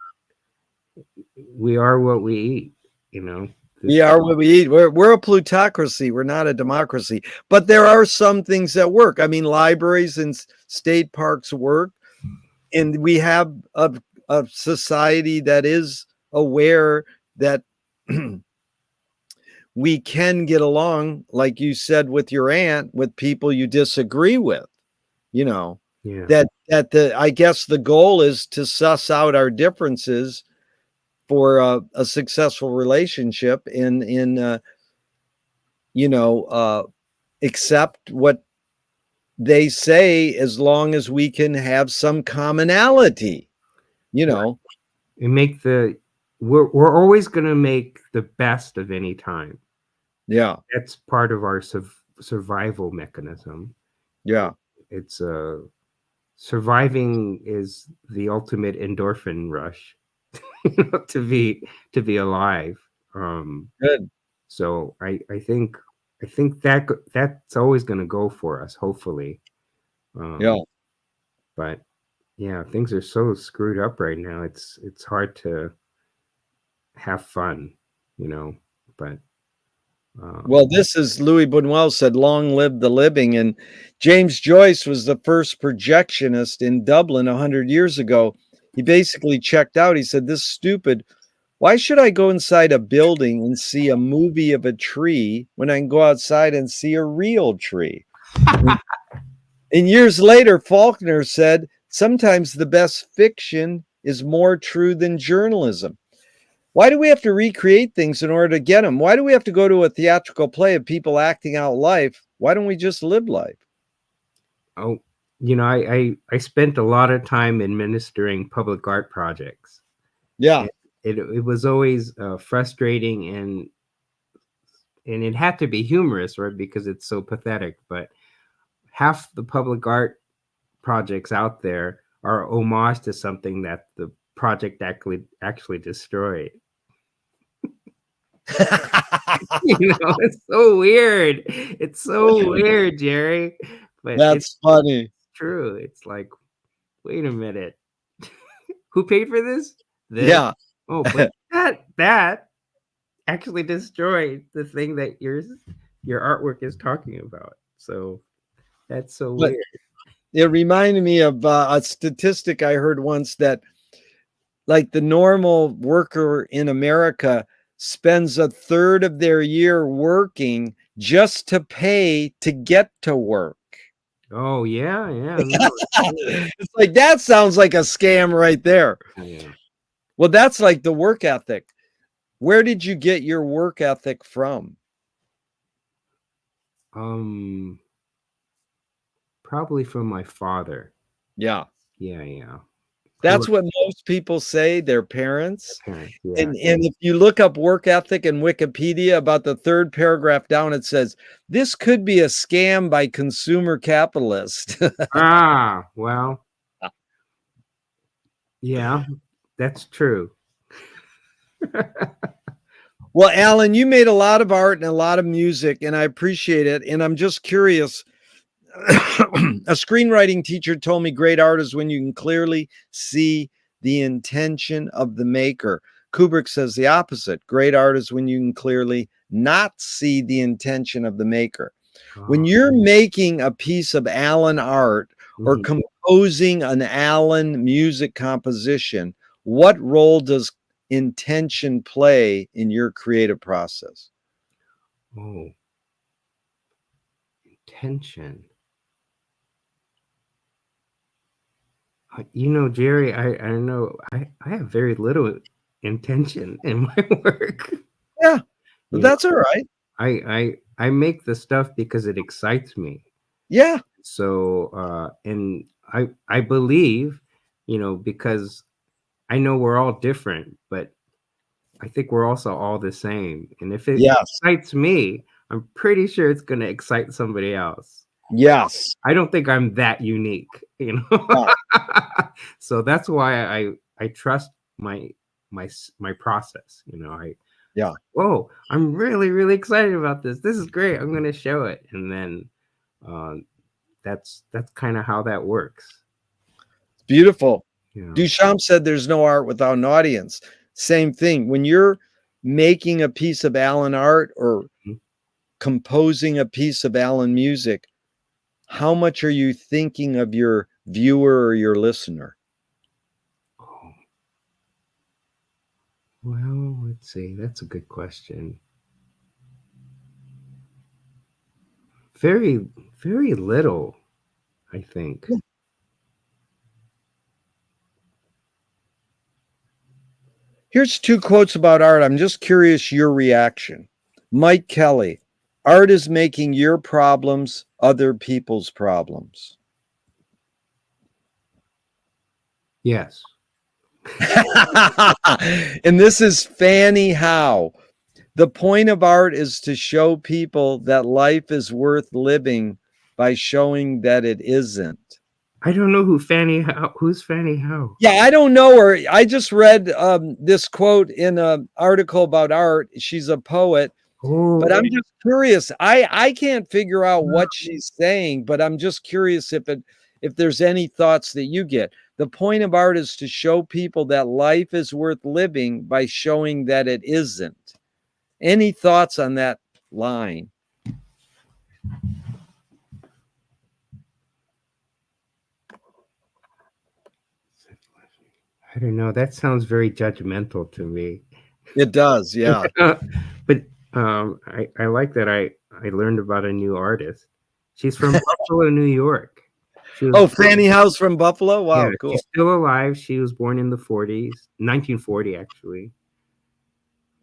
we are what we eat, you know. We are what we eat. We're a plutocracy. We're not a democracy. But there are some things that work. I mean, libraries and state parks work. And we have a society that is aware that we can get along, like you said, with your aunt, with people you disagree with, you know. Yeah. That the I guess the goal is to suss out our differences for a successful relationship in you know, accept what they say as long as we can have some commonality, you know. And make the we're always going to make the best of any time. Yeah. That's part of our survival mechanism. Yeah. It's surviving is the ultimate endorphin rush. To be alive. Good. So I think that's always going to go for us, hopefully. Yeah. But yeah, things are so screwed up right now. It's hard to have fun, you know. But Well, this is Louis Buñuel said, "Long live the living." And James Joyce was the first projectionist in Dublin 100 years ago. He basically checked out. He said, "This is stupid. Why should I go inside a building and see a movie of a tree when I can go outside and see a real tree?" And years later, Faulkner said, "Sometimes the best fiction is more true than journalism." Why do we have to recreate things in order to get them? Why do we have to go to a theatrical play of people acting out life? Why don't we just live life? oh, you know, I spent a lot of time administering public art projects. Yeah. And it was always frustrating, and it had to be humorous, right? Because it's so pathetic. But half the public art projects out there are homage to something that the project actually destroyed. It's so weird. It's so weird, Jerry. But it's That's funny. true. It's like, wait a minute. Who paid for this? This. Yeah. Oh, but that actually destroyed the thing that your artwork is talking about. So that's so But weird. it reminded me of a statistic I heard once that like the normal worker in America spends a third of their year working just to pay to get to work. Oh yeah, yeah. No, It's like that sounds like a scam right there. yeah. Well, that's like the work ethic. Where did you get your work ethic from? Um, Probably from my father. Yeah. Yeah, yeah. Grew That's up what most people say, their parents. with parents. Yeah. And if you look up work ethic in Wikipedia, about the third paragraph down, it says, "This could be a scam by consumer capitalists." Well, yeah, that's true. Well, Alan, you made a lot of art and a lot of music, and I appreciate it. And I'm just curious. A screenwriting teacher told me great art is when you can clearly see the intention of the maker. Kubrick says the opposite. Great art is when you can clearly not see the intention of the maker. When Oh, you're making a piece of Alan art or mhm. composing an Alan music composition, what role does intention play in your creative process? Oh, intention. You know, Jerry, I know I have very little intention in my work. Yeah, You know, that's all right. I make the stuff because it excites me. Yeah, So and I believe, you know, because I know we're all different, but I think we're also all the same. And if it yes, excites me, I'm pretty sure it's going to excite somebody else. yes. I don't think I'm that unique, you know. Yeah, So that's why I trust my process. You know, yeah. oh, I'm really excited about this. This is great. I'm going to show it, and then um, that's kind of how that works. Beautiful. You know. Duchamp said there's no art without an audience. Same thing. When you're making a piece of Alan art or Mhm. composing a piece of Alan music, how much are you thinking of your viewer or your listener? Oh, well, let's see. That's a good question. Very, very little, I think. Here's two quotes about art. I'm just curious your reaction. Mike Kelly, art is making your problems other people's problems. Yes. And this is Fanny Howe. The point of art is to show people that life is worth living by showing that it isn't. I don't know who's Fanny Howe. Yeah, I don't know her. I just read this quote in an article about art. She's a poet, but Oh, I'm just curious. I can't figure out what she's saying, but I'm just curious if there's any thoughts that you get. The point of art is to show people that life is worth living by showing that it isn't. Any thoughts on that line? I don't know. That sounds very judgmental to me. It does, yeah. But I like that I learned about a new artist. She's from Buffalo, New York. She was Oh, Fanny House from Buffalo. Yeah, Wow, cool. she's still alive. She was born in the 40s, 1940 actually.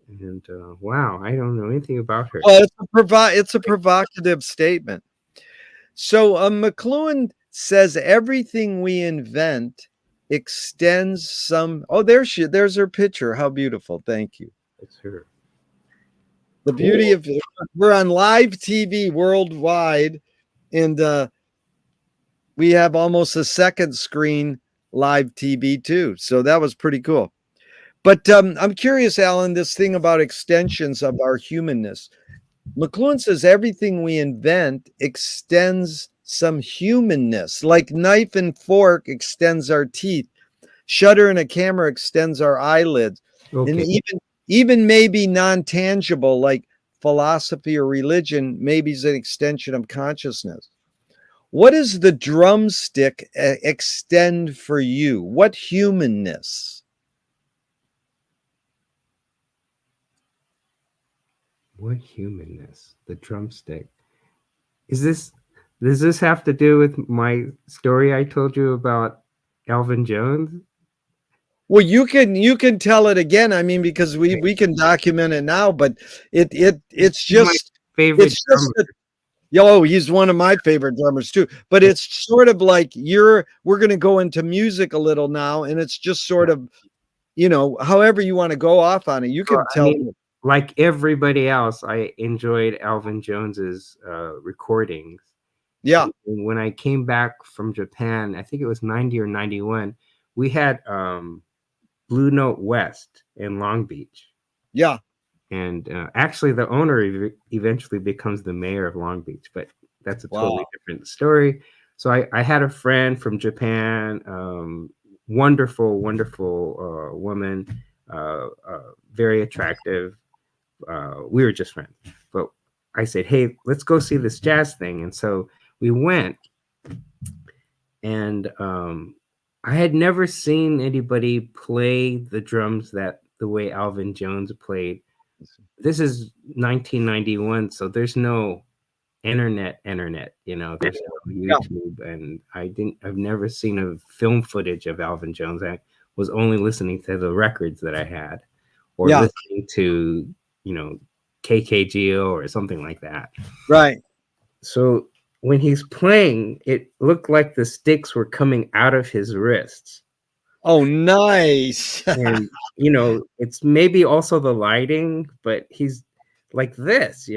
And wow, I don't know anything about her. Well, it's a provocative statement. So McLuhan says everything we invent extends some. Oh, there's her picture. How beautiful! Thank you. It's her. The beauty Cool. of we're on live TV worldwide, and we have almost a second screen live TV too. So that was pretty cool. But I'm curious, Alan, this thing about extensions of our humanness. McLuhan says everything we invent extends some humanness, like knife and fork extends our teeth, shutter and a camera extends our eyelids, and Okay. even maybe non-tangible like philosophy or religion maybe is an extension of consciousness. What does the drumstick extend for you? What humanness? What humanness? The drumstick. Is this Does this have to do with my story I told you about Alvin Jones? Well, you can tell it again. I mean, because we can document it now, but it's He's my just favorite it's just drummer. that he's one of my favorite drummers too. But it's sort of like we're gonna go into music a little now, and it's just sort of, however you want to go off on it. You Well, can I tell. mean, like everybody else, I enjoyed Alvin Jones's recordings. Yeah, And when I came back from Japan, I think it was 90 or 91, we had Blue Note West in Long Beach. yeah. And actually, the owner eventually becomes the mayor of Long Beach, but that's a Wow. totally different story. So I had a friend from Japan, wonderful woman, very attractive. We were just friends, but I said, "Hey, let's go see this jazz thing." And so we went, and I had never seen anybody play the drums the way Alvin Jones played. This is 1991, so there's no internet, there's no YouTube, and I've never seen a film footage of Alvin Jones. I was only listening to the records that I had, or Yeah. listening to, KKGO or something like that. Right. So when he's playing, it looked like the sticks were coming out of his wrists. Oh, nice. And, it's maybe also the lighting, but he's like this,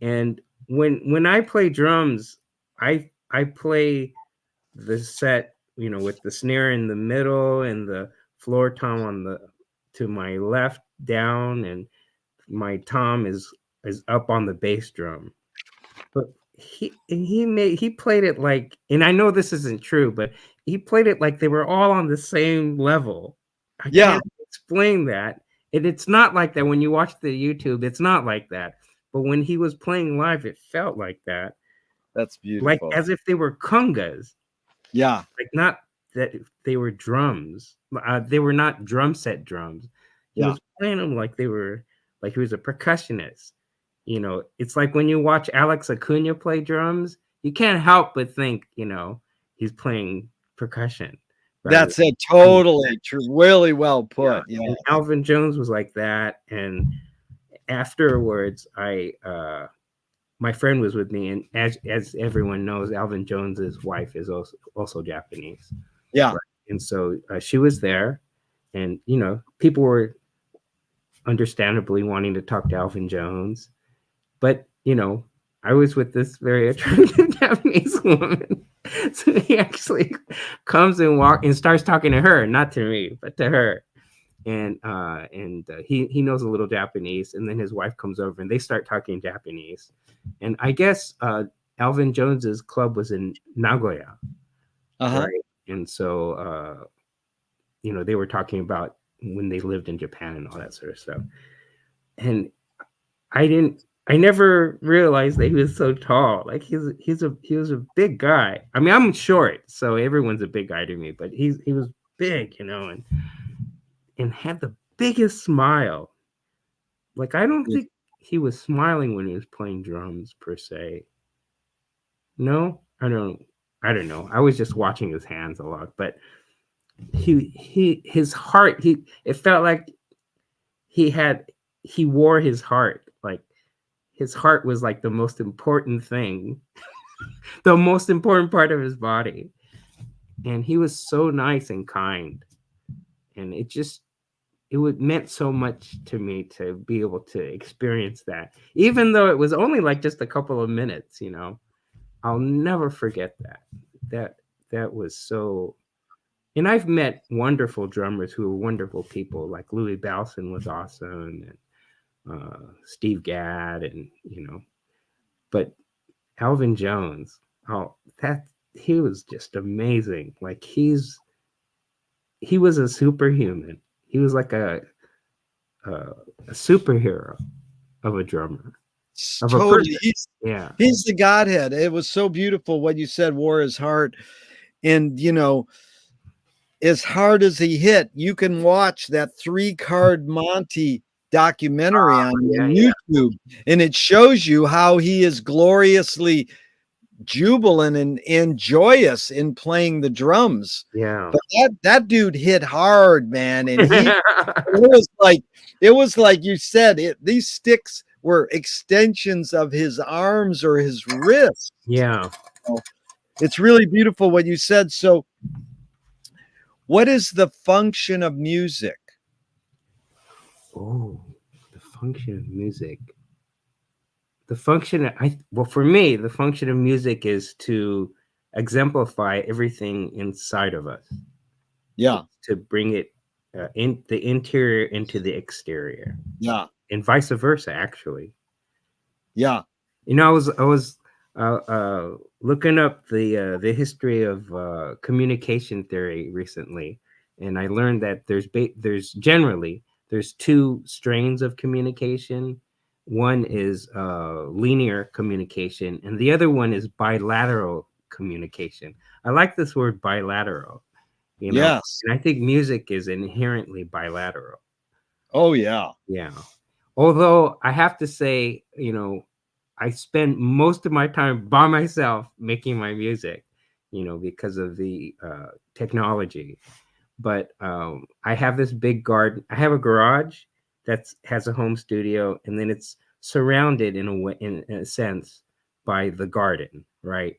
And when I play drums, I play the set, with the snare in the middle and the floor tom to my left down, and my tom is up on the bass drum. But he played it like, and I know this isn't true, but he played it like they were all on the same level. I Yeah. can't explain that. And it's not like that when you watch the YouTube, it's not like that. But when he was playing live, it felt like that. That's Like beautiful. as if they were congas. Yeah. Like not that they were drums. They were not drum set drums. He Yeah. was playing them like they were, like he was a percussionist. It's like when you watch Alex Acuna play drums, you can't help but think, he's playing percussion. That's it. Totally true. Really well put. Yeah. And Alvin Jones was like that. And afterwards, my friend was with me, and as everyone knows, Alvin Jones's wife is also Japanese. Yeah. Right? And so she was there, and people were understandably wanting to talk to Alvin Jones, but I was with this very attractive Japanese woman, so he actually comes and starts talking to her, not to me, but to her. And he knows a little Japanese, and then his wife comes over and they start talking Japanese. And I guess Alvin Jones's club was in Nagoya, right? And so they were talking about when they lived in Japan and all that sort of stuff. And I never realized that he was so tall. Like he was a big guy. I mean, I'm short, so everyone's a big guy to me, but he was big, and had the biggest smile. Like I don't think he was smiling when he was playing drums per se. No, I don't know. I was just watching his hands a lot, but his heart, it felt like he wore his heart. Like his heart was like the most important thing, the most important part of his body. And he was so nice and kind. And it would meant so much to me to be able to experience that, even though it was only like just a couple of minutes. I'll never forget that was so. And I've met wonderful drummers who were wonderful people, like Louis Balson was awesome, and Steve Gadd, and but Alvin Jones, he was just amazing. Like he was a superhuman. He was like a superhero of a drummer. Of Totally. He's the Godhead. It was so beautiful what you said, wore his heart. And as hard as he hit, you can watch that 3-card Monty documentary on YouTube, and it shows you how he is gloriously jubilant and joyous in playing the drums. Yeah. But that dude hit hard, man. And it was like you said, these sticks were extensions of his arms or his wrists. Yeah. It's really beautiful what you said. So what is the function of music? Oh, the function of music. For me, the function of music is to exemplify everything inside of us. Yeah. To bring it in the interior into the exterior. Yeah. And vice versa, actually. Yeah. I was looking up the history of communication theory recently, and I learned that there's generally 2 strains of communication. One is linear communication, and the other one is bilateral communication. I like this word bilateral. Yes. And I think music is inherently bilateral. Oh yeah. Yeah. Although I have to say, I spend most of my time by myself making my music, because of the technology. But I have this big garden. I have a garage that has a home studio, and then it's surrounded in a way, in a sense, by the garden, right?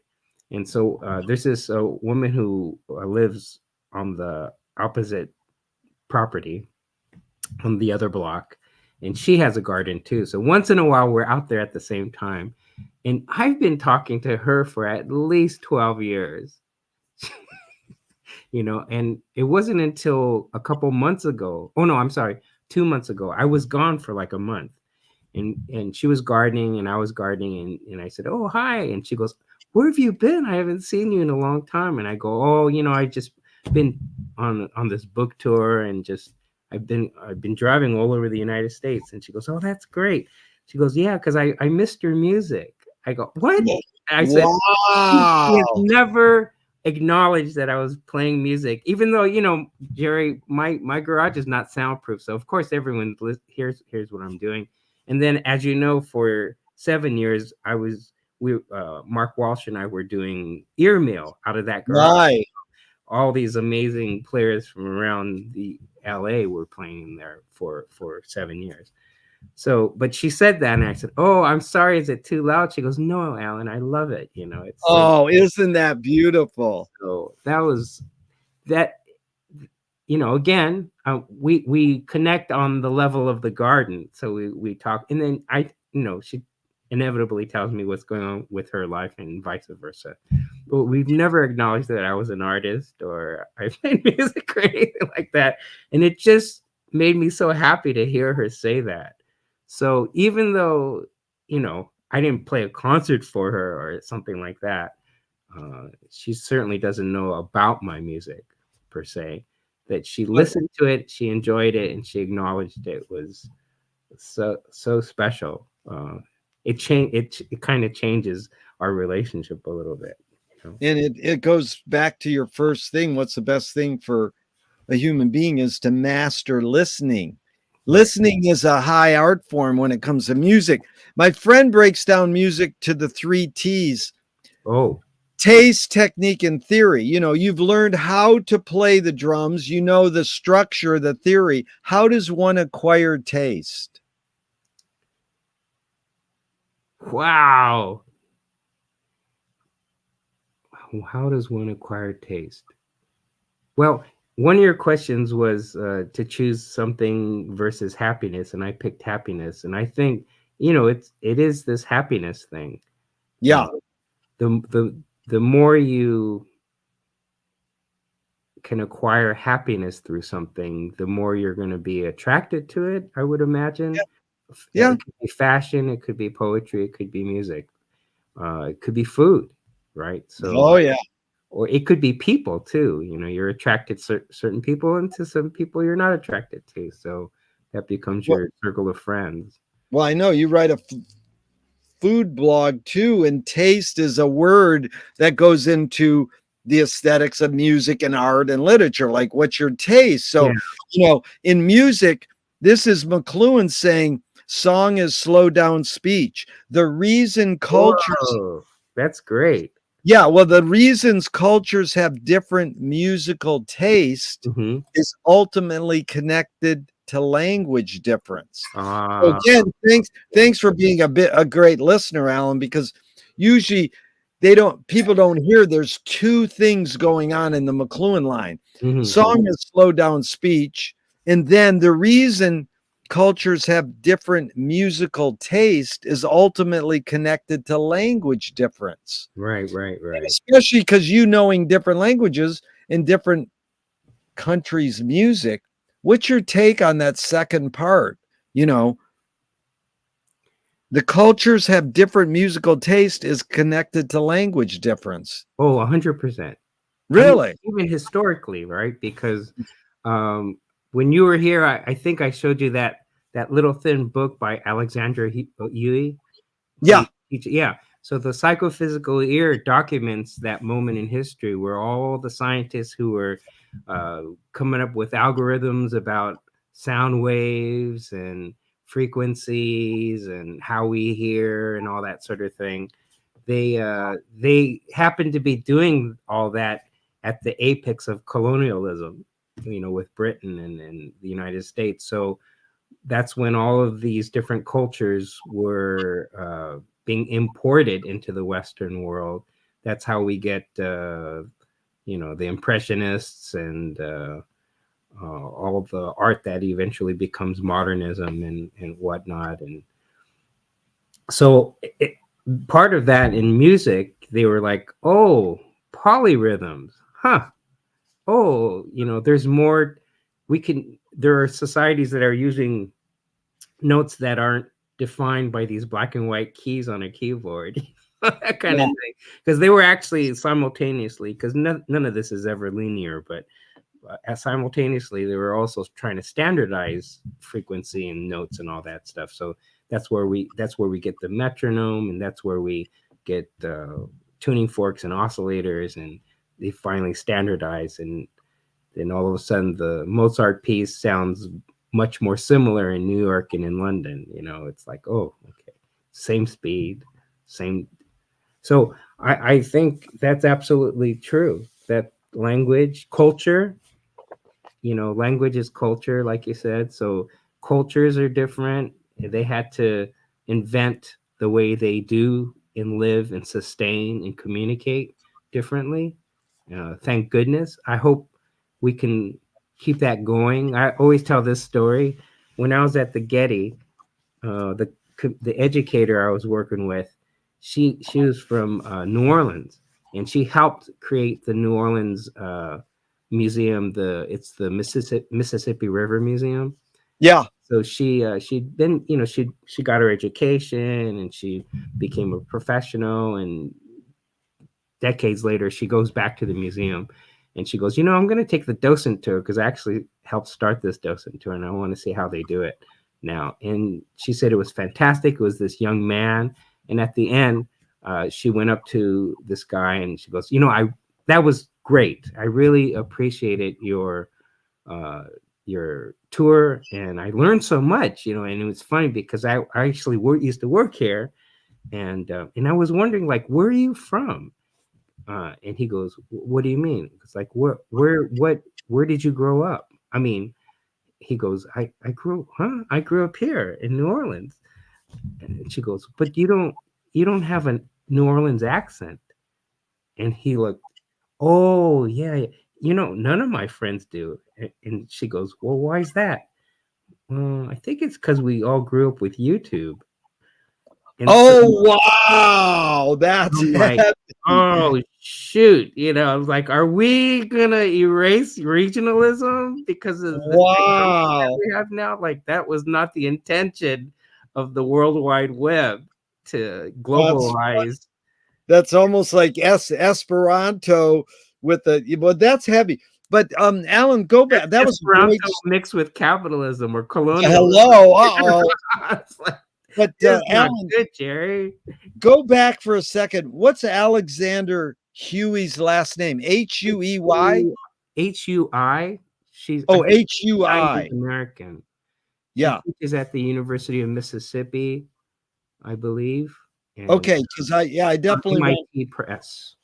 And so there's this woman who lives on the opposite property, on the other block, and she has a garden too. So once in a while, we're out there at the same time, and I've been talking to her for at least 12 years. And it wasn't until a couple months ago. Oh no, I'm sorry, 2 months ago. I was gone for like a month, and she was gardening and I was gardening, and I said, "Oh, hi," and she goes, "Where have you been? I haven't seen you in a long time." And I go, "Oh, I just been on this book tour, and just I've been driving all over the United States." And she goes, "Oh, that's great." She goes, "Yeah, because I missed your music." I go, "What?" I said, "He has Wow. never acknowledged that I was playing music, even though, Jerry, my garage is not soundproof, so of course everyone here's what I'm doing." And then, as you know, for 7 years, Mark Walsh and I were doing ear mail out of that garage. Right. All these amazing players from around the LA were playing in there for 7 years. So, but she said that, and I said, "Oh, I'm sorry. Is it too loud?" She goes, "No, Alan, I love it. It's so." Oh, isn't that beautiful? So that was that. Again, we connect on the level of the garden. So we talk, and then she inevitably tells me what's going on with her life, and vice versa. But we've never acknowledged that I was an artist or I played music or anything like that. And it just made me so happy to hear her say that. So even though, I didn't play a concert for her or something like that, she certainly doesn't know about my music per se. That she But listened to it, she enjoyed it, and she acknowledged it was so special. It kind of changes our relationship a little bit. and it goes back to your first thing. What's the best thing for a human being is to master listening. Right. Listening is a high art form when it comes to music. My friend breaks down music to the 3 T's: Oh, taste, technique, and theory. You've learned how to play the drums, the structure, the theory. How does one acquire taste? wow. How does one acquire taste? Well, one of your questions was to choose something versus happiness, and I picked happiness. And I think it is this happiness thing. Yeah. The more you can acquire happiness through something, the more you're going to be attracted to it, I would imagine. Yeah. It could be fashion, it could be poetry, it could be music, it could be food, right? So, Oh, yeah. or it could be people too. You're attracted to certain people, and to some people you're not attracted to. So that becomes Well, your circle of friends. well, I know you write a food blog too, and taste is a word that goes into the aesthetics of music and art and literature. Like, what's your taste? Yeah. So, in music, this is McLuhan saying song is slow down speech. The reason cultures, Whoa, that's great. yeah, well, the reasons cultures have different musical taste Mm-hmm. is ultimately connected to language difference. So Uh, again, thanks for being a great listener, Alan, because usually people don't hear there's two things going on in the McLuhan line. mm-hmm. Song is slow down speech, and then the reason cultures have different musical taste is ultimately connected to language difference. Right, right, And right. especially because knowing different languages in different countries' music. What's your take on that second part? You know, the cultures have different musical taste is connected to language difference. Oh, 100%. I mean, Really? even historically, right? Because um, when you were here, I think I showed you that little thin book by Alexandra Huey. Yeah. Yeah. So the psychophysical ear documents that moment in history where all the scientists who were coming up with algorithms about sound waves and frequencies and how we hear and all that sort of thing. They happen to be doing all that at the apex of colonialism, with Britain and the United States. So that's when all of these different cultures were being imported into the Western world. That's how we get, the Impressionists and all the art that eventually becomes modernism and whatnot. And so part of that in music, they were like, oh, polyrhythms, huh? Oh, there's more. There are societies that are using notes that aren't defined by these black and white keys on a keyboard. That kind of thing, because they were actually simultaneously, because none of this is ever linear, but simultaneously they were also trying to standardize frequency and notes and all that stuff. So that's where we get the metronome, and that's where we get tuning forks and oscillators, and they finally standardize, and then all of a sudden the Mozart piece sounds much more similar in New York and in London. It's like, oh, okay, same speed, same. So I think that's absolutely true, that language, culture, language is culture, like you said. So cultures are different. They had to invent the way they do and live and sustain and communicate differently. Thank goodness. I hope we can keep that going. I always tell this story. When I was at the Getty, the educator I was working with, she was from New Orleans, and she helped create the New Orleans museum. It's the Mississippi River Museum. Yeah. So she'd been, she got her education and she became a professional, and decades later she goes back to the museum and she goes, I'm going to take the docent tour, because I actually helped start this docent tour and I want to see how they do it now. And she said it was fantastic. It was this young man, and at the end she went up to this guy and she goes, that was great. I really appreciated your tour, and I learned so much, and it was funny because I actually used to work here, and I was wondering, like, where are you from? And he goes, what do you mean? It's like, where did you grow up? I mean, he goes, I grew up here in New Orleans. And she goes, but you don't have a New Orleans accent. And he looked, oh yeah, none of my friends do. And she goes, well, why is that? I think it's because we all grew up with YouTube. And oh, wow. That's I'm like, oh shoot. I was like, are we gonna erase regionalism because of the technology that we have now? Like, that was not the intention of the World Wide Web, to globalize. That's almost like Esperanto with but that's heavy. But Alan, go back. That was Esperanto mixed with capitalism or colonialism. Hello. Like, but Alan, good, Gerry. Go back for a second. What's Alexander Huey's last name? Huey? Hui. She's Hui. American. Yeah. She teaches at the University of Mississippi, I believe. And, okay, because I definitely MIT Press.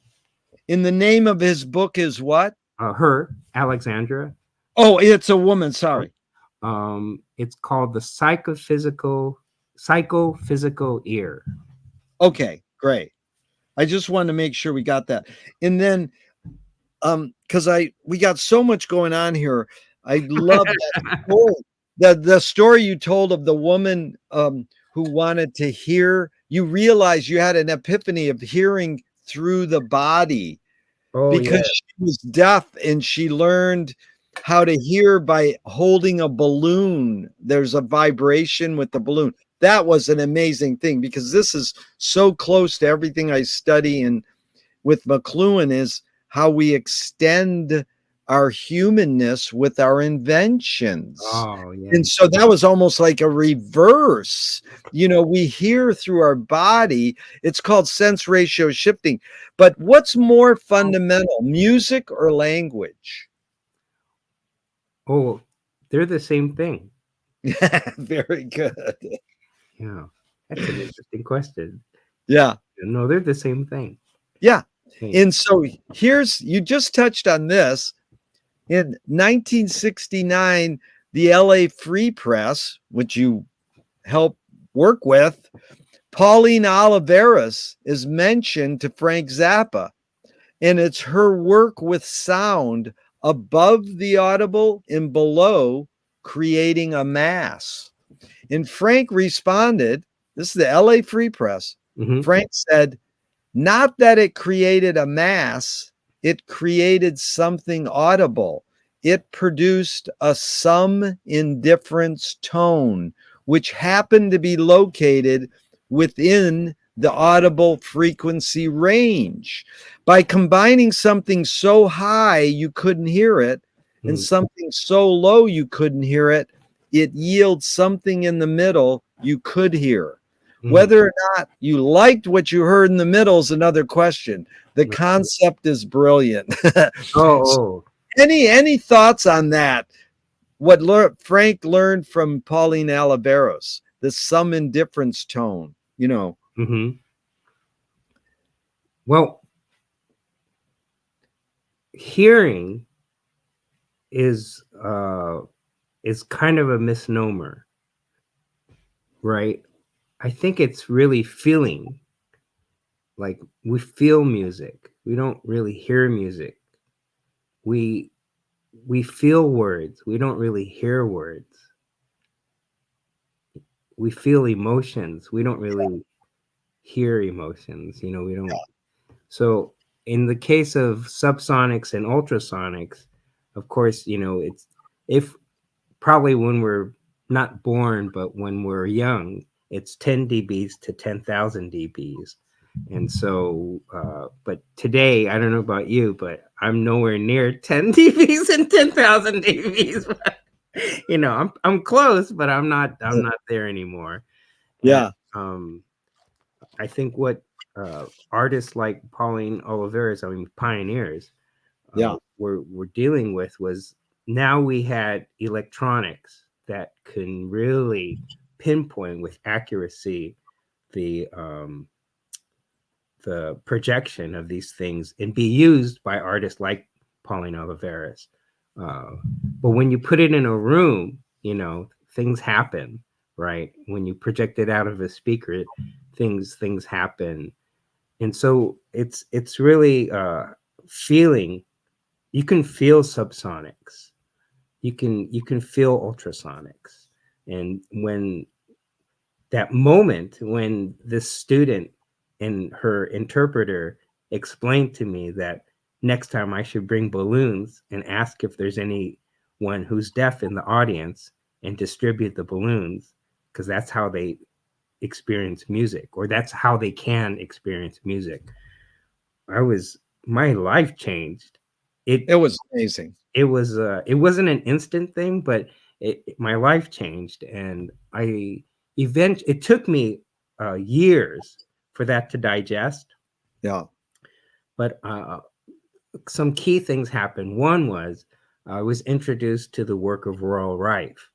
In the name of his book is what? Her, Alexandra. Oh, it's a woman. Sorry. It's called the Psychophysical Ear. Okay, great. I just wanted to make sure we got that. And then because we got so much going on here. I love that story. The story you told of the woman who wanted to hear. You realize you had an epiphany of hearing through the body because she was deaf, and she learned how to hear by holding a balloon. There's a vibration with the balloon. That was an amazing thing, because this is so close to everything I study and with McLuhan, is how we extend our humanness with our inventions. Oh, yeah. And so that was almost like a reverse. We hear through our body. It's called sense ratio shifting. But what's more fundamental, music or language? Oh, they're the same thing. Very good. Yeah, that's an interesting question. Yeah. No, they're the same thing. Yeah. Hey. And so here's, you just touched on this. In 1969, the LA Free Press, which you helped work with, Pauline Oliveras is mentioned to Frank Zappa, and it's her work with sound above the audible and below, creating a mass. And Frank responded, this is the LA Free Press. Mm-hmm. Frank said, not that it created a mass, it created something audible. It produced a sum indifference tone, which happened to be located within the audible frequency range. By combining something so high you couldn't hear it and Mm-hmm. something so low you couldn't hear it, it yields something in the middle you could hear. Mm-hmm. Whether or not you liked what you heard in the middle is another question. The concept is brilliant. Oh, Any thoughts on that? What Frank learned from Pauline Oliveros, the some indifference tone, you know. mm-hmm. Well, hearing is kind of a misnomer, right? I think it's really feeling. Like we feel music. We don't really hear music. We we feel words. We don't really hear words. We feel emotions. We don't really hear emotions. We don't. So in the case of subsonics and ultrasonics, of course, it's if probably when we're not born, but when we're young, it's 10 dBs to 10,000 dBs. And so, but today, I don't know about you, but I'm nowhere near 10 dBs and 10,000 dBs. I'm close, but I'm not there anymore. And Yeah, I think what artists like Pauline Oliveras, I mean pioneers, yeah, were dealing with was now we had electronics that can really pinpoint with accuracy the um, the projection of these things and be used by artists like Pauline Oliveras. Uh, but when you put it in a room, things happen, right? When you project it out of a speaker, things happen, and so it's really feeling. You can feel subsonics. You can feel ultrasonics, and when that moment when this student and her interpreter explained to me that next time I should bring balloons and ask if there's anyone who's deaf in the audience and distribute the balloons because that's how they experience music or that's how they can experience music. My life changed. it It was amazing. it wasn't an instant thing, but my life changed, and it took me years for that to digest. Yeah, But some key things happened. One was I was introduced to the work of Royal Rife,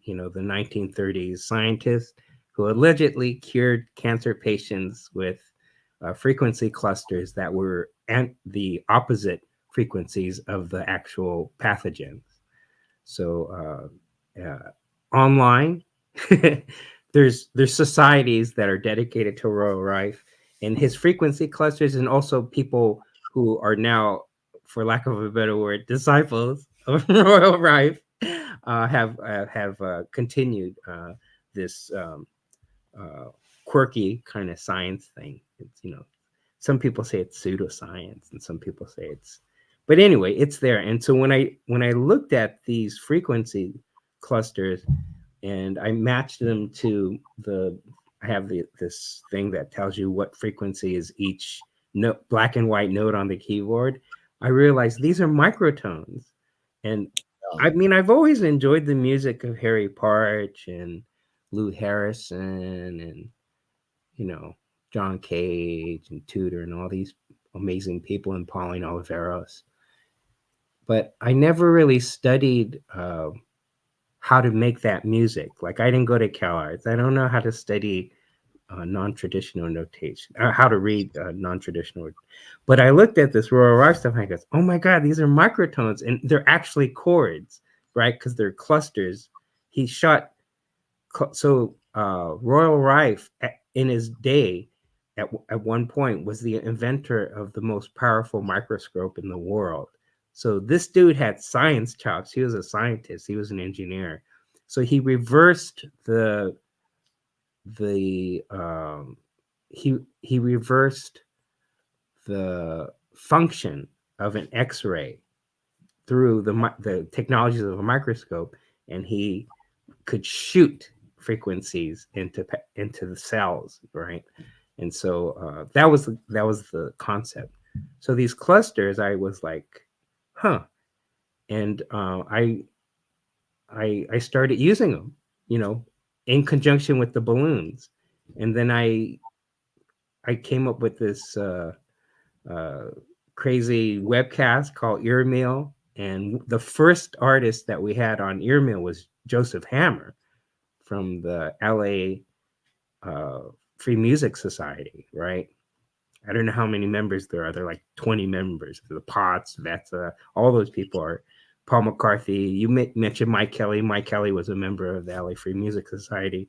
the 1930s scientist who allegedly cured cancer patients with frequency clusters that were the opposite frequencies of the actual pathogens. So online, there's societies that are dedicated to Royal Rife and his frequency clusters, and also people who are now, for lack of a better word, disciples of Royal Rife, have continued this uh, quirky kind of science thing. It's some people say it's pseudoscience, and some people say it's. But anyway, it's there. And so when I looked at these frequency clusters and I matched them to I have this thing that tells you what frequency is each note, black and white note on the keyboard. I realized these are microtones, and yeah, I mean I've always enjoyed the music of Harry Partch and Lou Harrison and you know John Cage and Tudor and all these amazing people and Pauline Oliveros, but I never really studied how to make that music. Like I didn't go to CalArts. I don't know how to study non-traditional notation, how to read non-traditional. But I looked at this Royal Rife stuff and I go, oh my God, these are microtones and they're actually chords, right? Because they're clusters. He shot, Royal Rife in his day, at one point, was the inventor of the most powerful microscope in the world. So this dude had science chops. He was a scientist. He was an engineer. So he reversed the he reversed the function of an X-ray through the technologies of a microscope, and he could shoot frequencies into the cells, right? And so that was the concept. So these clusters, I was like, huh, and I started using them, you know, in conjunction with the balloons, and then I came up with this uh, crazy webcast called Earmeal, and the first artist that we had on Earmeal was Joseph Hammer from the LA Free Music Society, right? I don't know how many members there are. There are like 20 members. The Potts, Vetsa, all those people are. Paul McCarthy. You mentioned Mike Kelly. Mike Kelly was a member of the LA Free Music Society.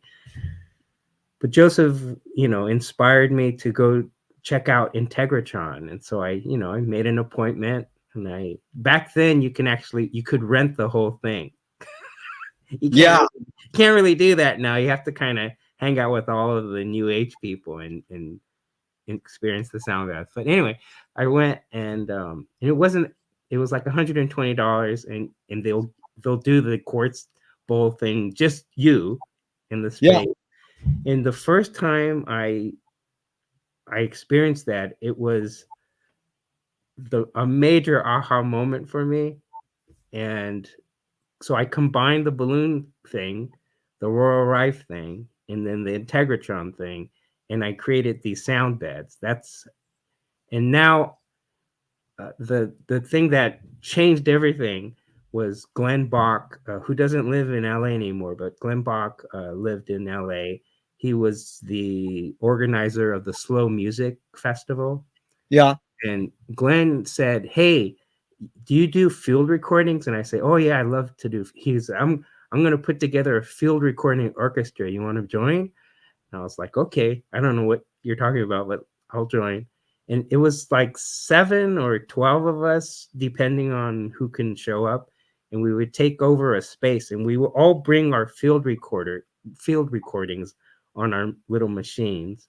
But Joseph, inspired me to go check out Integratron. And so I made an appointment, and back then you could rent the whole thing. You can't really do that now. You have to kind of hang out with all of the new age people and experience the sound of that. But anyway, I went, and it was like $120, and they'll do the quartz bowl thing, just you in the space. Yeah. And the first time I experienced that, it was a major aha moment for me. And so I combined the balloon thing, the Royal Rife thing, and then the Integratron thing, and I created these sound beds. And now the thing that changed everything was Glenn Bach, who doesn't live in LA anymore, but Glenn Bach lived in LA. He was the organizer of the Slow Music Festival. Yeah. And Glenn said, "Hey, do you do field recordings?" And I say, "Oh yeah, I love to do." I'm going to put together a field recording orchestra. You want to join? And I was like, okay, I don't know what you're talking about, but I'll join. And it was like 7 or 12 of us, depending on who can show up. And we would take over a space, and we would all bring our field recordings on our little machines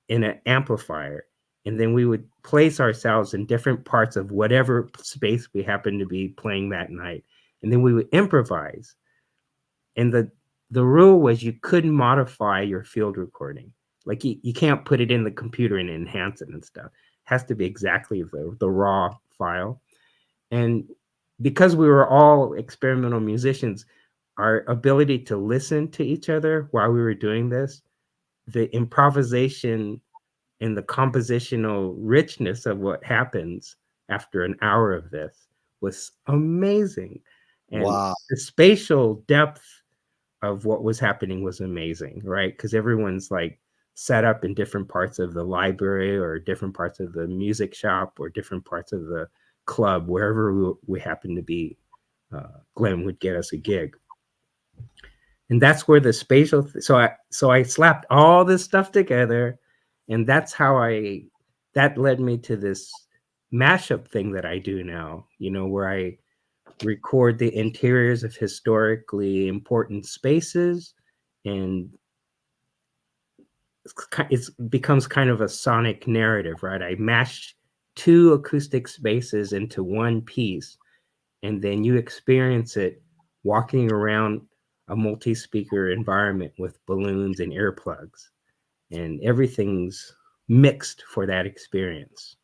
in an amplifier. And then we would place ourselves in different parts of whatever space we happened to be playing that night. And then we would improvise. And the rule was you couldn't modify your field recording. Like you can't put it in the computer and enhance it and stuff. It has to be exactly the raw file. And because we were all experimental musicians, our ability to listen to each other while we were doing this, the improvisation and the compositional richness of what happens after an hour of this was amazing. And wow. The spatial depth of what was happening was amazing, right? Because everyone's like set up in different parts of the library or different parts of the music shop or different parts of the club, wherever we happen to be. Glenn would get us a gig. And that's where the spatial, so I slapped all this stuff together, and that's how that led me to this mashup thing that I do now, where I record the interiors of historically important spaces, and it becomes kind of a sonic narrative, right? I mash 2 acoustic spaces into one piece, and then you experience it walking around a multi-speaker environment with balloons and earplugs, and everything's mixed for that experience.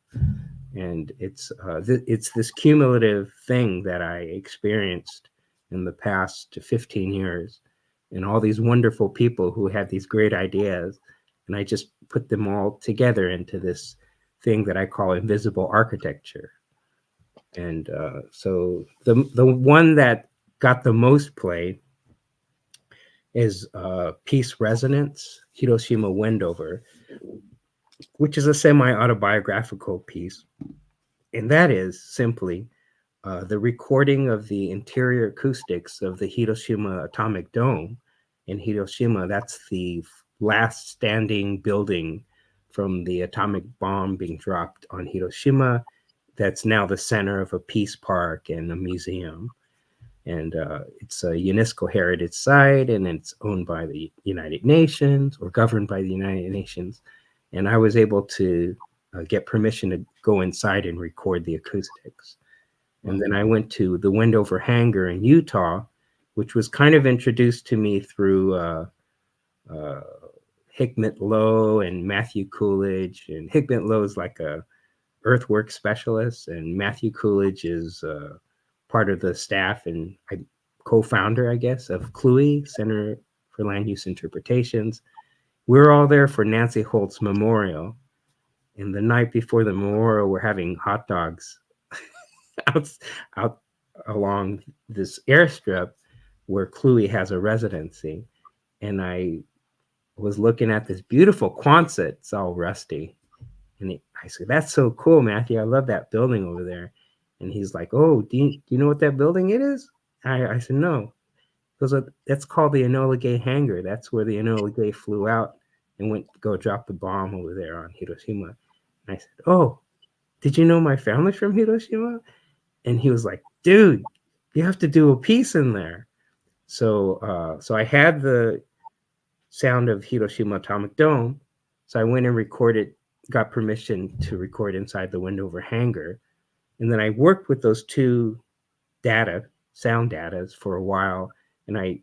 And it's this cumulative thing that I experienced in the past 15 years, and all these wonderful people who had these great ideas, and I just put them all together into this thing that I call invisible architecture. And so the one that got the most play is Peace Resonance, Hiroshima Wendover, which is a semi-autobiographical piece. And that is simply the recording of the interior acoustics of the Hiroshima Atomic Dome in Hiroshima. That's the last standing building from the atomic bomb being dropped on Hiroshima. That's now the center of a peace park and a museum. And it's a UNESCO heritage site, and it's owned by the United Nations or governed by the United Nations. And I was able to get permission to go inside and record the acoustics. And then I went to the Wendover Hangar in Utah, which was kind of introduced to me through Hikmet Lowe and Matthew Coolidge. And Hikmet Lowe is like a earthwork specialist, and Matthew Coolidge is part of the staff and co-founder, I guess, of CLUI, Center for Land Use Interpretations. We were all there for Nancy Holt's memorial. And the night before the memorial, we're having hot dogs out along this airstrip where CLUI has a residency. And I was looking at this beautiful Quonset. It's all rusty. And I said, "That's so cool, Matthew. I love that building over there." And he's like, "Oh, do you know what that building it is?" I said, "No." He goes, "That's called the Enola Gay Hangar. That's where the Enola Gay flew out and went to go drop the bomb over there on Hiroshima." And I said, "Oh, did you know my family's from Hiroshima?" And he was like, "Dude, you have to do a piece in there." So I had the sound of Hiroshima Atomic Dome. So I went and recorded, got permission to record inside the Wendover Hangar. And then I worked with those two sound data for a while, and I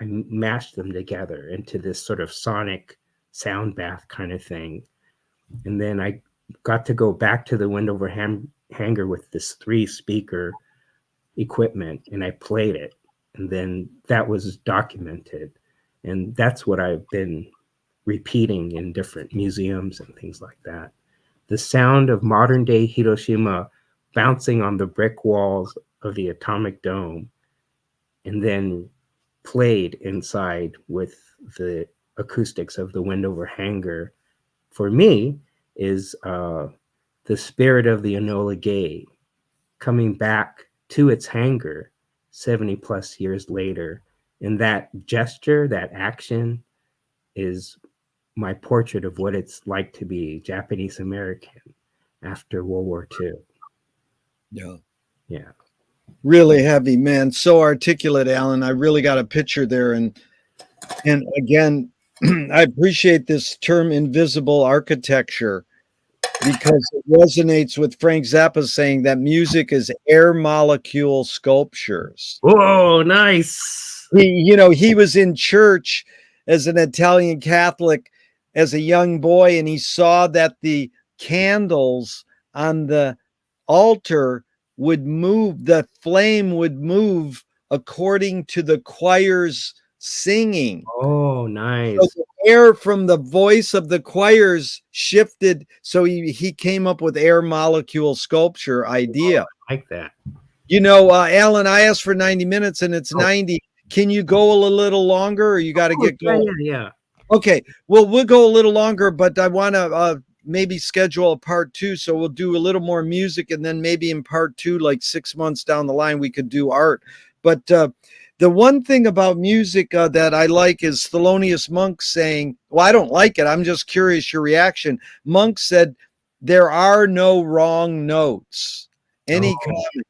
mashed them together into this sort of sonic sound bath kind of thing. And then I got to go back to the Wendover Hangar with this 3-speaker equipment, and I played it. And then that was documented. And that's what I've been repeating in different museums and things like that. The sound of modern day Hiroshima bouncing on the brick walls of the atomic dome, and then played inside with the acoustics of the Wendover Hangar, for me, is the spirit of the Enola Gay coming back to its hangar 70 plus years later. And that gesture, that action, is my portrait of what it's like to be Japanese American after World War II. Yeah. Yeah. Really heavy, man. So articulate, Alan. I really got a picture there. And again, I appreciate this term invisible architecture, because it resonates with Frank Zappa saying that music is air molecule sculptures. Oh, nice. He was in church as an Italian Catholic as a young boy, and he saw that the candles on the altar would move, the flame would move according to the choir's singing. Oh, nice. So the air from the voice of the choirs shifted. So he came up with air molecule sculpture idea. Oh, I like that. Alan, I asked for 90 minutes and it's 90. Can you go a little longer, or you got to get going? Yeah. Okay. Well, we'll go a little longer, but I want to maybe schedule a part 2. So we'll do a little more music, and then maybe in part 2, like 6 months down the line, we could do art. But the one thing about music that I like is Thelonious Monk saying, well, I don't like it. I'm just curious your reaction. Monk said, "There are no wrong notes." Any comment?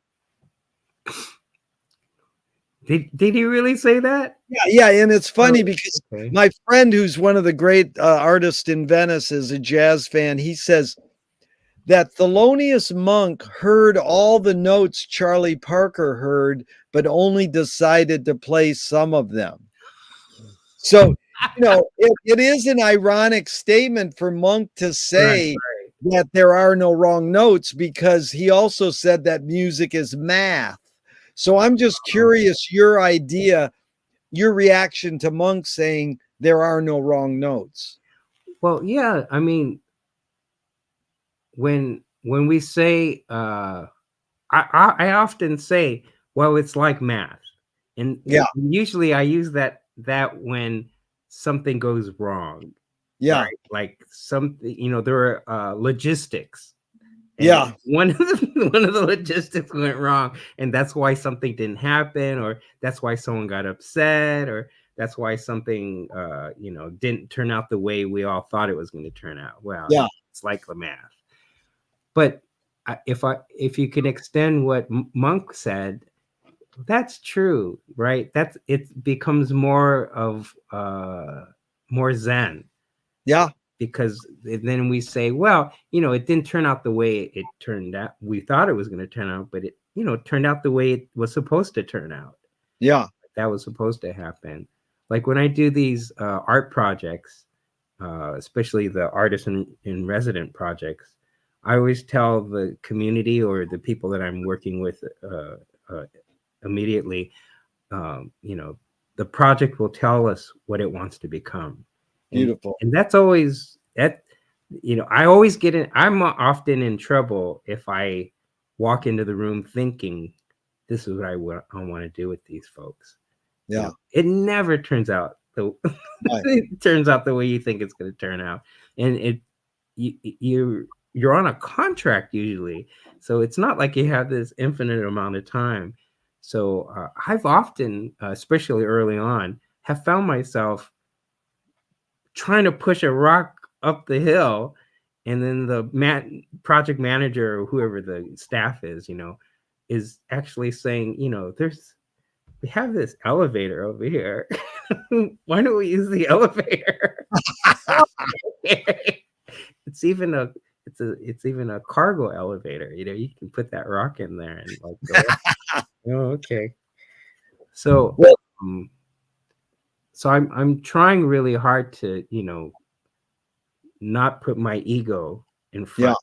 Did he really say that? Yeah. And it's funny because my friend, who's one of the great artists in Venice, is a jazz fan. He says that Thelonious Monk heard all the notes Charlie Parker heard, but only decided to play some of them. So, it is an ironic statement for Monk to say that there are no wrong notes, because he also said that music is math. So I'm just curious, your reaction to Monk saying there are no wrong notes. Well, yeah, I mean, when we say, I often say, well, it's like math. And usually I use that that when something goes wrong, Yeah. right? Like something, there are logistics, and Yeah. one of the one of the logistics went wrong, and that's why something didn't happen, or that's why someone got upset, or that's why something didn't turn out the way we all thought it was going to turn out. Well, Yeah. it's like the math. But if you can extend what Monk said, that's true, right? That's it becomes more of more zen, Yeah. because then we say, well, it didn't turn out the way it turned out. We thought it was going to turn out, but it turned out the way it was supposed to turn out. Yeah. That was supposed to happen. Like when I do these art projects, especially the artist in resident projects, I always tell the community or the people that I'm working with immediately, the project will tell us what it wants to become. Beautiful. And that's always that, I always get in, I'm often in trouble if I walk into the room thinking this is what I want to do with these folks. Yeah. It never turns out Right. it turns out the way you think it's going to turn out. And you're on a contract usually, so it's not like you have this infinite amount of time. So I've often, especially early on, have found myself trying to push a rock up the hill, and then the project manager or whoever the staff is actually saying, we have this elevator over here. Why don't we use the elevator? it's even a it's even a cargo elevator. You can put that rock in there and like go. Oh, okay. So Well, so I'm trying really hard to not put my ego in yeah. front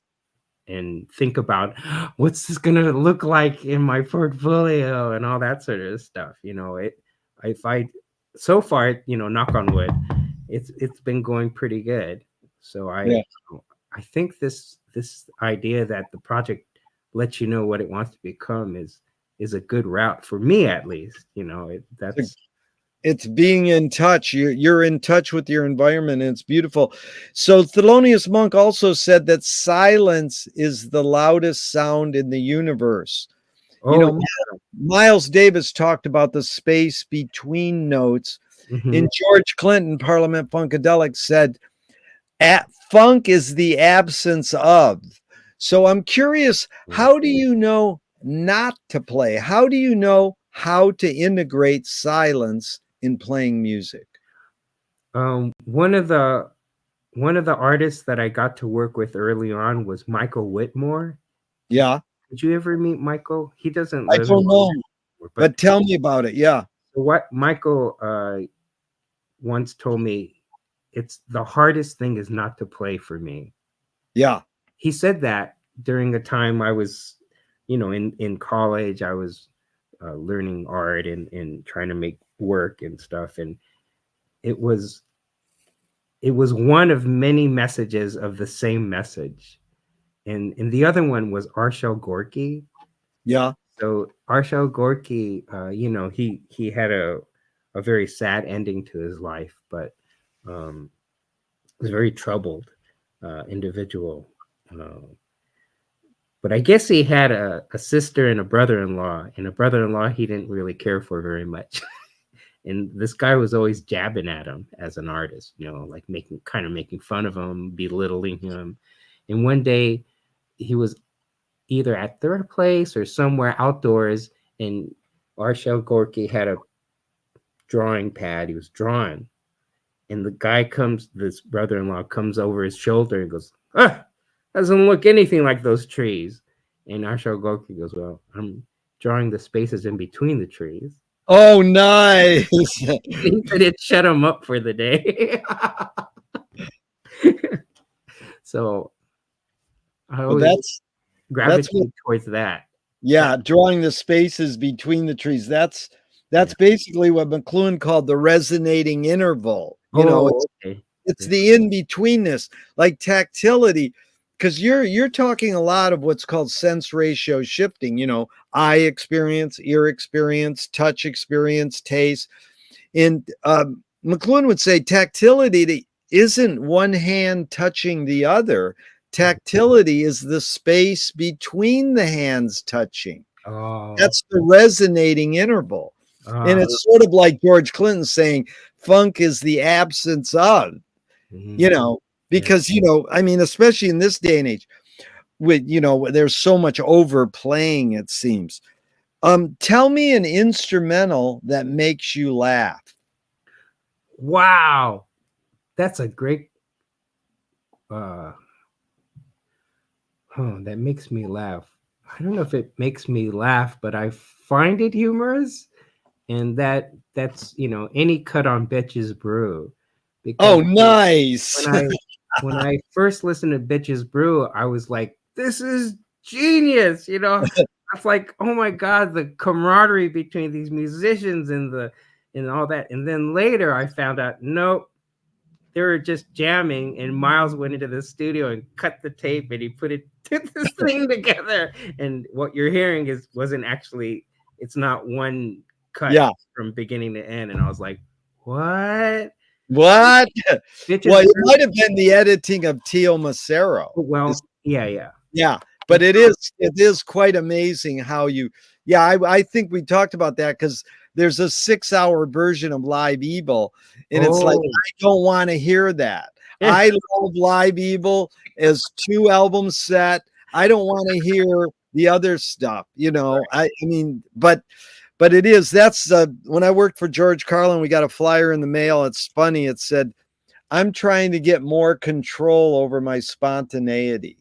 and think about what's this gonna look like in my portfolio and all that sort of stuff. If I so far, knock on wood, it's been going pretty good. So Yeah. I think this idea that the project lets you know what it wants to become is a good route for me, at least. That's It's being in touch. You're in touch with your environment, and it's beautiful. So Thelonious Monk also said that silence is the loudest sound in the universe. You oh know, Miles Davis talked about the space between notes. yeah. Mhm. In George Clinton, Parliament Funkadelic said, funk is the absence of. So I'm curious, how do you know not to play? How do you know how to integrate silence in playing music? One of the artists that I got to work with early on was Michael Whitmore. Yeah, Did you ever meet Michael? He doesn't I live in don't know, Baltimore, but but tell me about it. Yeah, what Michael once told me, it's the hardest thing is not to play for me. yeah, He said that during a time I was, in college. I was learning art and trying to make work and stuff, and it was one of many messages of the same message. And the other one was Arshel Gorky. yeah, So Arshel Gorky, he had a very sad ending to his life, but was a very troubled individual. Uh, but I guess he had a sister and a brother-in-law, and a brother-in-law he didn't really care for very much. And this guy was always jabbing at him as an artist, like making fun of him, belittling him. And one day he was either at their place or somewhere outdoors, and Arshel Gorky had a drawing pad. He was drawing, and this brother-in-law comes over his shoulder and goes, doesn't look anything like those trees. And Arshel Gorky goes, well, I'm drawing the spaces in between the trees. oh, nice. He said it shut him up for the day. So I Well, always that's what, gravitate towards that. yeah, drawing the spaces between the trees. That's Yeah. basically what McLuhan called the resonating interval. Oh, okay. It's Yeah. the in-betweenness, like tactility, because you're talking a lot of what's called sense ratio shifting, eye experience, ear experience, touch experience, taste. And McLuhan would say tactility isn't one hand touching the other. Tactility is the space between the hands touching. Oh, That's the resonating interval. And uh, it's sort of like George Clinton saying funk is the absence of, you mhm, know, yeah. because, I mean, especially in this day and age, with, there's so much overplaying, it seems. Tell me an instrumental that makes you laugh. Wow, that's a great. Uh, that makes me laugh. I don't know if it makes me laugh, but I find it humorous, and that's any cut on Bitches Brew, Oh, because nice. when I first listened to Bitches Brew, I was like, this is genius, That's like, oh my god, the camaraderie between these musicians and all that. And then later I found out, nope, they were just jamming, and Miles went into the studio and cut the tape, and he put this thing together. And what you're hearing wasn't actually, it's not one cut Yeah. from beginning to end. And I was like, what? What? Well, Bitches it Brew. might have been the editing of Tio Macero. Well, yeah. Yeah, but It's it is quite amazing how yeah, I think we talked about that because there's a 6-hour version of Live Evil, and it's like oh, I don't want to hear that. yeah. I love Live Evil as 2 album set. I don't want to hear the other stuff, I mean, but that's when I worked for George Carlin, we got a flyer in the mail. It's funny. It said, I'm trying to get more control over my spontaneity.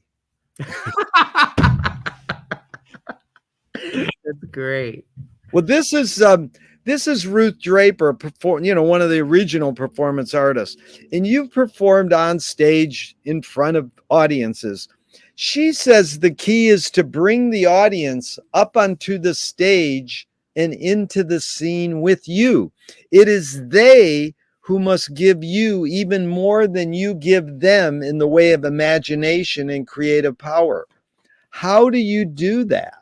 That's great. Well, this is Ruth Draper, one of the original performance artists, and you've performed on stage in front of audiences. She says the key is to bring the audience up onto the stage and into the scene with you. It is they who must give you even more than you give them in the way of imagination and creative power. How do you do that?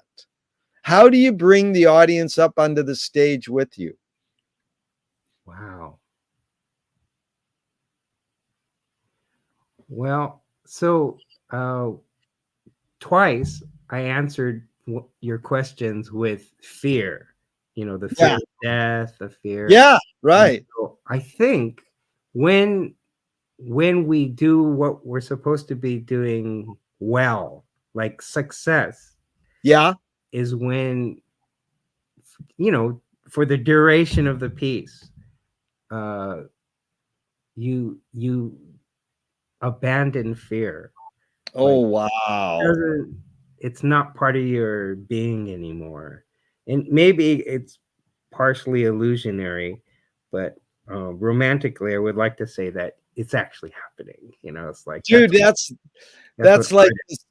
How do you bring the audience up onto the stage with you? Wow. Well, so twice I answered your questions with fear. The fear Yeah. of death, the fear. Yeah, right. So I think when we do what we're supposed to be doing well, like success, Yeah. is when for the duration of the piece, uh, you abandon fear. Oh, Like, wow. it's not part of your being anymore. And maybe it's partially illusionary, but romantically, I would like to say that it's actually happening. It's like Dude, that's what that's like, art is.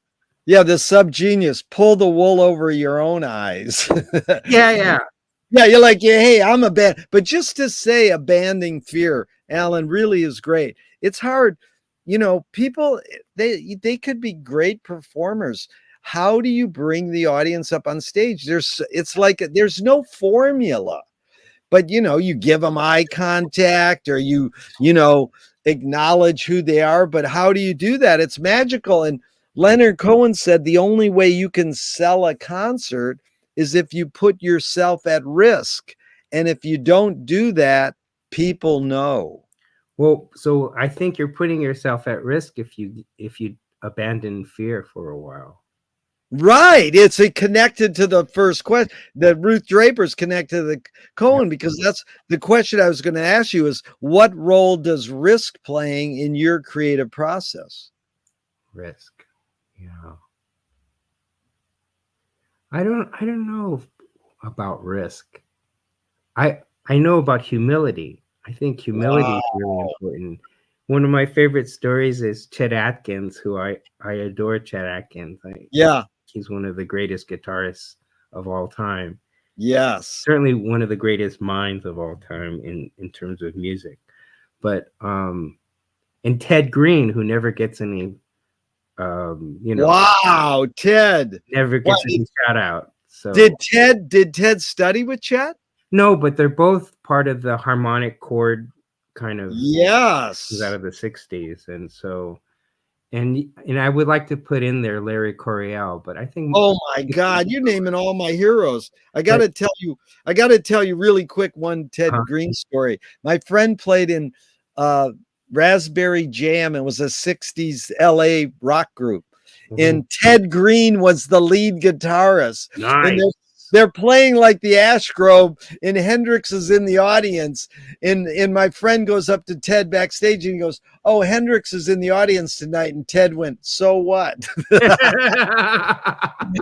yeah, the subgenius. Pull the wool over your own eyes. Yeah. Yeah, you're like, yeah, hey, I'm a bad, but just to say abandoning fear, Alan, really is great. It's hard, people, they could be great performers. How do you bring the audience up on stage? It's like there's no formula, but you give them eye contact, or acknowledge who they are. But how do you do that? It's magical. And Leonard Cohen said the only way you can sell a concert is if you put yourself at risk. And if you don't do that, people know. Well, so I think you're putting yourself at risk if you abandon fear for a while. Right. It's connected to the first question. That Ruth Draper's connected to the Cohen, because that's the question I was going to ask you is, what role does risk playing in your creative process? Risk. Yeah. I don't know about risk. I know about humility. I think humility is really important. One of my favorite stories is Chet Atkins, who I adore. Chet Atkins. Yeah. He's one of the greatest guitarists of all time. Yes. Certainly one of the greatest minds of all time in terms of music. But and Ted Green, who never gets any Wow, Ted. never gets any shout out. So Did Ted study with Chet? No, but they're both part of the harmonic chord kind of out Yes. of the 60s. And so, and I would like to put in there Larry Coryell, but I think Oh my God, you're naming all my heroes. but I gotta tell you really quick one uh, Ted Green story. My friend played in uh Raspberry Jam. It was a 60s LA rock group. mhm. And Ted Green was the lead guitarist. And Nice. they're playing like the Ash Grove, and Hendrix is in the audience. And my friend goes up to Ted backstage and he goes, "Oh, Hendrix is in the audience tonight." And Ted went, "So what?"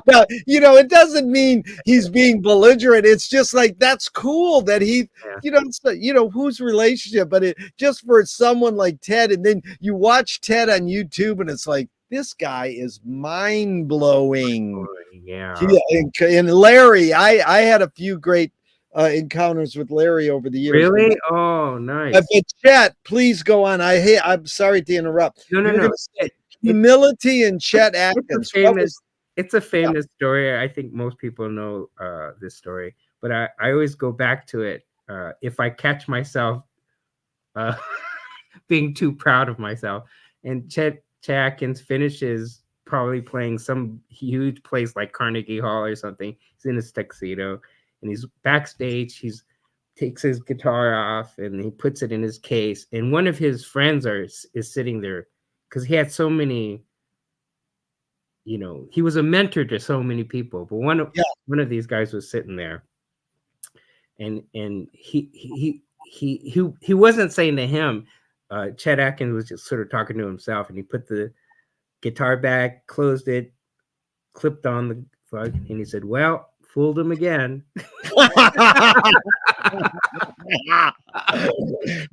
Now, it doesn't mean he's being belligerent. It's just like that's cool that he, Yeah. whose relationship, but it just for someone like Ted, and then you watch Ted on YouTube, and it's like this guy is mind blowing. Yeah. And Larry, I had a few great encounters with Larry over the years. Really? Oh, nice. But Chet, please go on. I'm sorry to interrupt. No, no, You were no. going to say It, humility and Chet it's a Atkins. What famous was? it's a Yeah. famous story. I think most people know this story, but I always go back to it if I catch myself uh, being too proud of myself. And Chet Atkins finishes probably playing some huge place like Carnegie Hall or something. He's in his tuxedo and he's backstage. He's takes his guitar off and he puts it in his case. And one of his friends is sitting there because he had so many. He was a mentor to so many people. But Yeah. one of these guys was sitting there, and he wasn't saying to him. Chet Atkins was just sort of talking to himself, and he put the guitar back, closed it, clipped on the plug, and he said, "Well, fooled him again."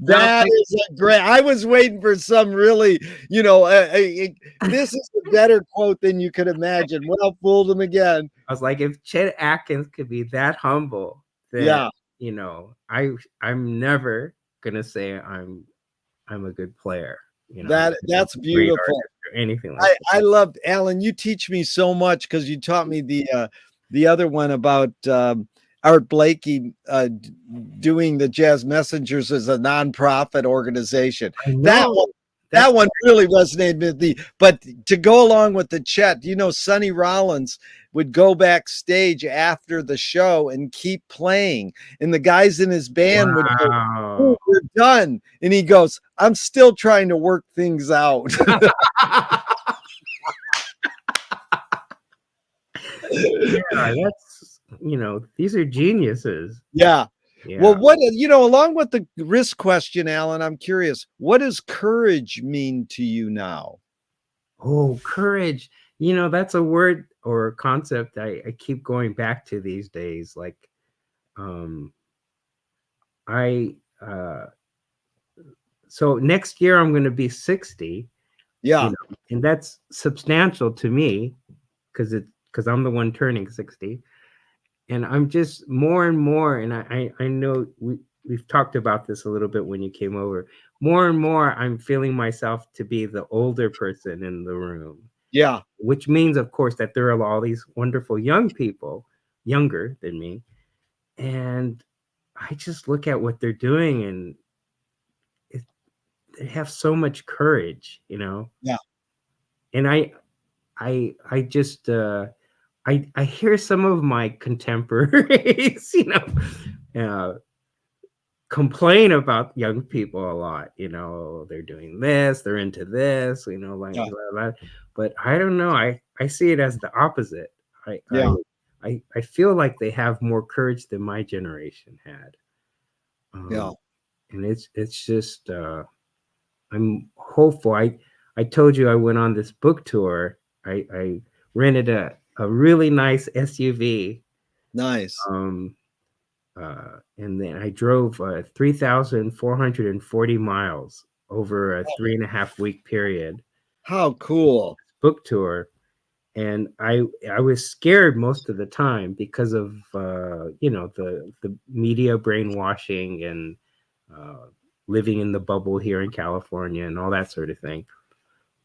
That is a great. I was waiting for some really, this is a better quote than you could imagine. Well, fooled him again. I was like, if Chet Atkins could be that humble, then Yeah, I'm never gonna say I'm a good player. that's A great beautiful. artist or anything like I loved Alan. You teach me so much because you taught me the other one about Art Blakey doing the Jazz Messengers as a nonprofit organization. that. I That know. one, that one really resonated with me. But to go along with the Chet, Sonny Rollins would go backstage after the show and keep playing, and the guys in his band would go, Wow. "Oh, we're done," and he goes, "I'm still trying to work things out." Yeah, that's these are geniuses. Yeah. Well, Yeah. along with the risk question, Alan, I'm curious, what does courage mean to you now? Oh, courage. That's a word or a concept I keep going back to these days. Like, um, I so next year I'm going to be 60, Yeah. and that's substantial to me because I'm the one turning 60, and I'm just more and more, and I know we've talked about this a little bit when you came over. More and more, I'm feeling myself to be the older person in the room, Yeah. which means, of course, that there are all these wonderful young people, younger than me, and I just look at what they're doing, and it, they have so much courage. Yeah. And I just I hear some of my contemporaries, uh, complain about young people a lot. They're doing this, they're into this, like Yeah. blah, blah. But I don't know. I see it as the opposite. I I Yeah. I feel like they have more courage than my generation had. Yeah. And it's just I'm hopeful. I told you I went on this book tour. I rented a really nice SUV. Nice. Um, and then I drove 3,440 miles over a 3.5 week period. How cool. Book tour, and I was scared most of the time because of the media brainwashing and uh, living in the bubble here in California and all that sort of thing.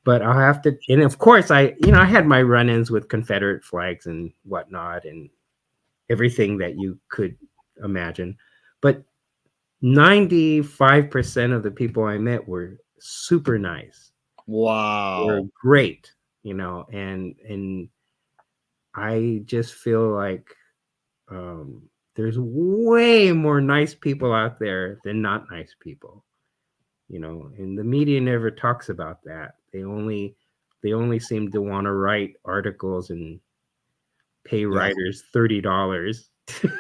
But I'll have to, and of course I had my run-ins with Confederate flags and whatnot and everything that you could imagine. But 95% of the people I met were super nice. Were Wow. great, you know, and I just feel like um, there's way more nice people out there than not nice people, you know, and the media never talks about that. They only seem to want to write articles and pay Yeah. writers $30 to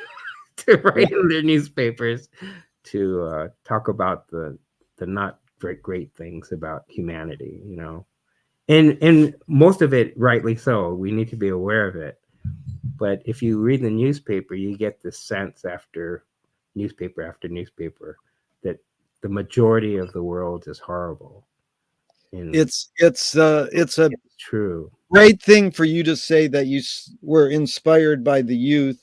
Yeah. write in their newspapers to talk about the not great things about humanity, you know, and most of it rightly so. We need to be aware of it. But if you read the newspaper, you get the sense after newspaper that the majority of the world is horrible, and It's a it's true. great thing for you to say that you were inspired by the youth,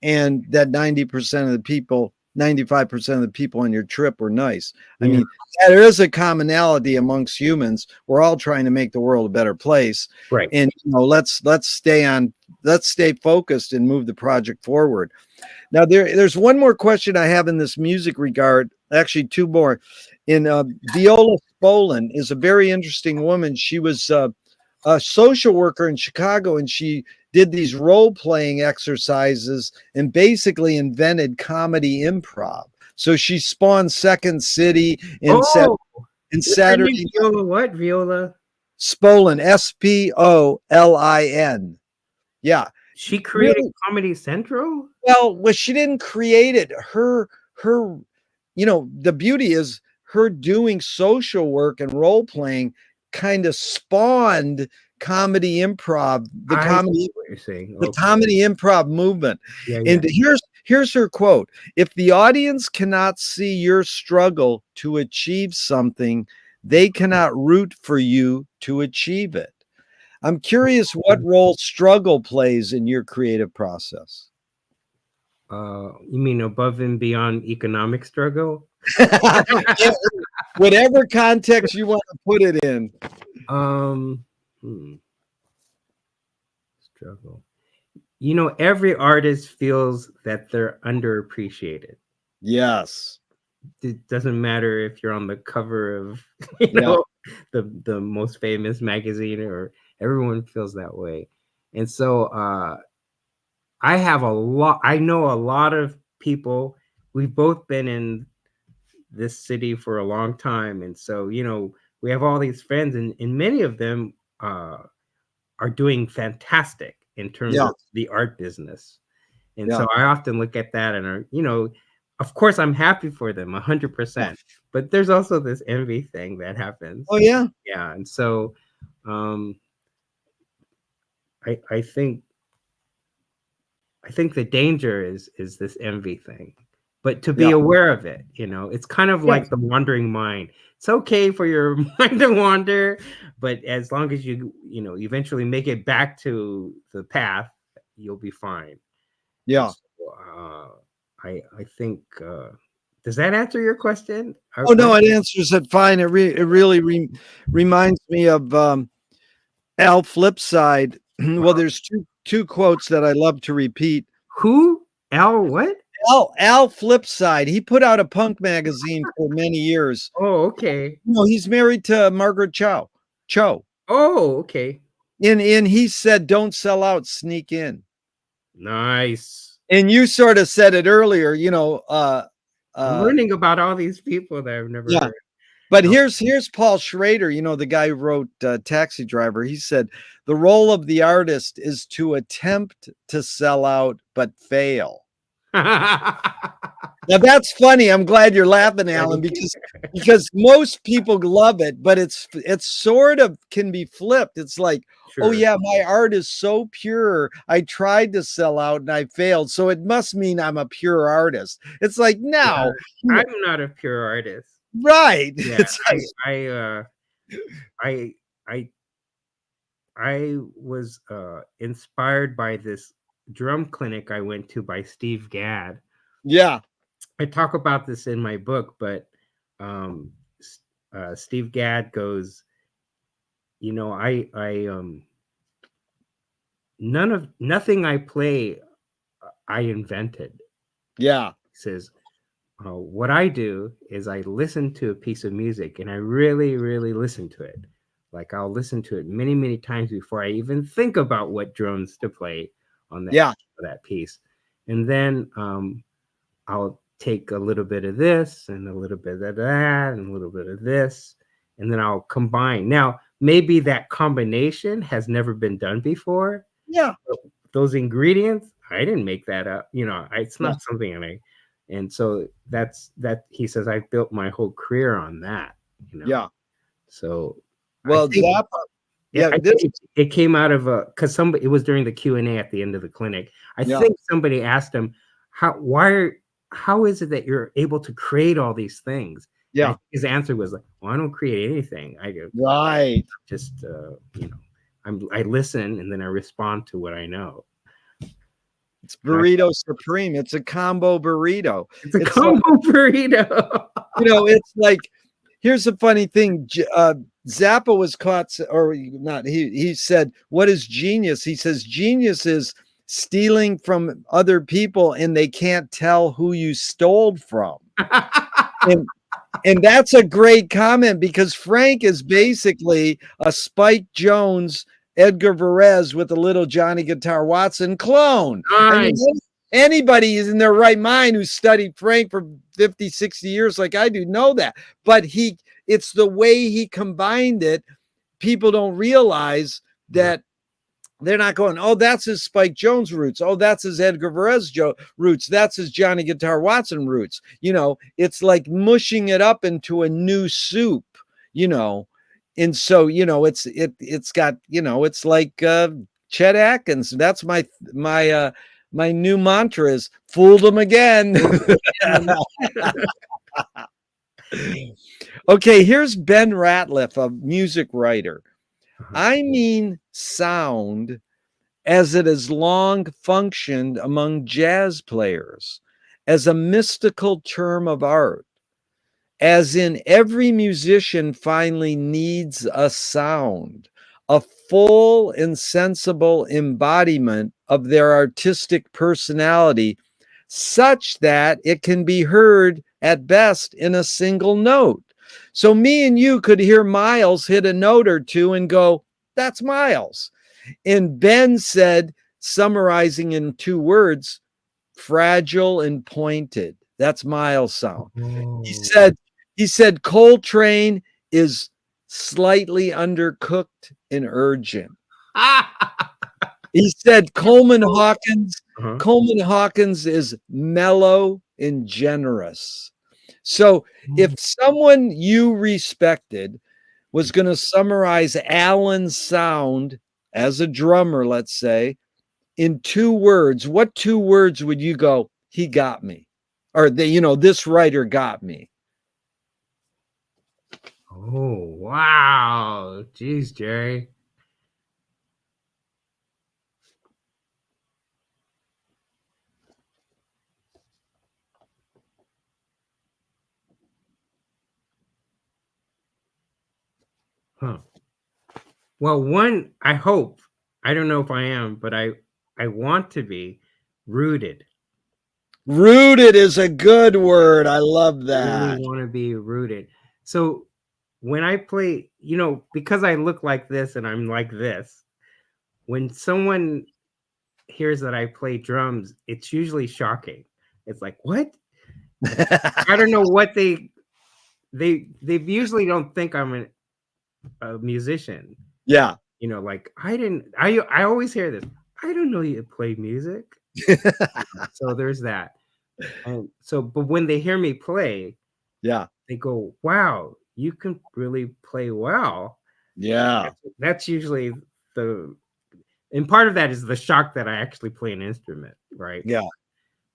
and that 90% of the people, 95% of the people on your trip were nice. I Yeah, mean, there is a commonality amongst humans. We're all trying to make the world a better place. right. And let's stay focused and move the project forward. Now there's one more question I have in this music regard. Actually, two more. In Viola Spolin is a very interesting woman. She was a social worker in Chicago, and she did these role playing exercises and basically invented comedy improv. So she spawned Second City and said Oh, in what's her name? Saturday Viola what? Viola? Spolin, Spolin. Yeah, She created really. Comedy Central? Well, she didn't create it. Her, the beauty is her doing social work and role playing kind of spawned comedy improv, I see what you're saying. the Okay. comedy improv movement. Yeah, yeah. And here's her quote: "If the audience cannot see your struggle to achieve something, they cannot root for you to achieve it." I'm curious what role struggle plays in your creative process. You mean above and beyond economic struggle? Yeah, whatever context you want to put it in. um, hmm, struggle. You know, every artist feels that they're underappreciated. Yes. It doesn't matter if you're on the cover of, you Yeah. know, the most famous magazine, or everyone feels that way. And so I know a lot of people. We've both been in this city for a long time, and so, you know, we have all these friends, and many of them are doing fantastic in terms Yeah. of the art business. And Yeah. so I often look at that and are, you know, of course I'm happy for them Yeah. 100%, but there's also this envy thing that happens. Oh yeah. Yeah. And so um I I think I think the danger is this envy thing. But to be Yeah. aware of it, you know, it's kind of Yeah. like the wandering mind. It's okay for your mind to wander, but as long as you know, eventually make it back to the path, you'll be fine. And Yeah. so, I think, does that answer your question? Oh no, it answers it fine. It really reminds me of Al Flipside. Well, there's two quotes that I love to repeat. Who? Al what? Al Flipside. He put out a punk magazine for many years. Oh, okay. He's married to Margaret Cho. Oh, okay. And he said, "Don't sell out, sneak in." Nice. And you sort of said it earlier, I'm uh, learning about all these people that I've never yeah. heard. But No. here's Paul Schrader, the guy who wrote Taxi Driver. He said, "The role of the artist is to attempt to sell out but fail." Now that's funny. I'm glad you're laughing, Alan, Funny. because most people love it, but it's sort of can be flipped. It's like, oh Sure. yeah, my art is so pure. I tried to sell out and I failed, so it must mean I'm a pure artist. It's like, Yeah. no, I'm not a pure artist. right? Yeah. It's I like, I I I I was inspired by this drum clinic I went to by Steve Gadd. yeah, I talk about this in my book, but um, Steve Gadd goes, you know, nothing I play I invented. Yeah. He says, what I do is I listen to a piece of music and I really, really listen to it. Like I'll listen to it many, many times before I even think about what drums to play on Yeah. that piece. And then I'll take a little bit of this and a little bit of that and a little bit of this, and then I'll combine. Now, maybe that combination has never been done before. Yeah. Those ingredients, I didn't make that up. It's Yeah. not something and so that's that. He says I built my whole career on that. Yeah. So I Well, think Zappa. yeah, Yeah. I This. think it came out of because somebody, it was during the Q&A at the end of the clinic. I Yeah. think somebody asked him, how is it that you're able to create all these things? And I Yeah. think his answer was like, well, I don't create anything. I Right. just I listen and then I respond to what I know. It's burrito supreme. It's a combo burrito. It's a It's like, combo burrito. it's like, here's the funny thing. Zappa was caught, or not. He said, "What is genius?" He says, "Genius is stealing from other people, and they can't tell who you stole from." And that's a great comment, because Frank is basically a Spike Jones, Edgar Varese with a little Johnny Guitar Watson clone. I mean, Nice. anybody is in their right mind who studied Frank for 50, 60 years like I do know that. But it's the way he combined it. People don't realize that they're not going, oh, that's his Spike Jones roots. Oh, that's his Edgar Varese roots. That's his Johnny Guitar Watson roots. It's like mushing it up into a new soup, you know. And so, it's got, it's like Chet Atkins. That's my new mantra is fooled them again. Okay, here's Ben Ratliff, a music writer. I mean sound as it has long functioned among jazz players as a mystical term of art, as in every musician finally needs a sound, a full and sensible embodiment of their artistic personality, such that it can be heard at best in a single note. So me and you could hear Miles hit a note or two and go, that's Miles. And Ben said, summarizing in 2 words, fragile and pointed. That's Miles' sound. He Oh. said, Coltrane is slightly undercooked and urgent. He said Coleman Hawkins is mellow and generous. So if someone you respected was going to summarize Alan's sound as a drummer, let's say, in 2 words, what 2 words would you go, he got me? Or this writer got me. Oh, wow. Jeez, Jerry. Huh. Well, one, I hope, I don't know if I am, but I want to be rooted. Rooted is a good word. I love I really that. want to be rooted. So when I play, because I look like this and I'm like this, when someone hears that I play drums, it's usually shocking. It's like, what? I don't know what they usually don't think I'm a musician. Yeah. Like I always hear this. I don't know you play music. So there's that. And so, but when they hear me play, Yeah. they go, wow, you can really play well. Yeah. That's usually and part of that is the shock that I actually play an instrument, right? Yeah.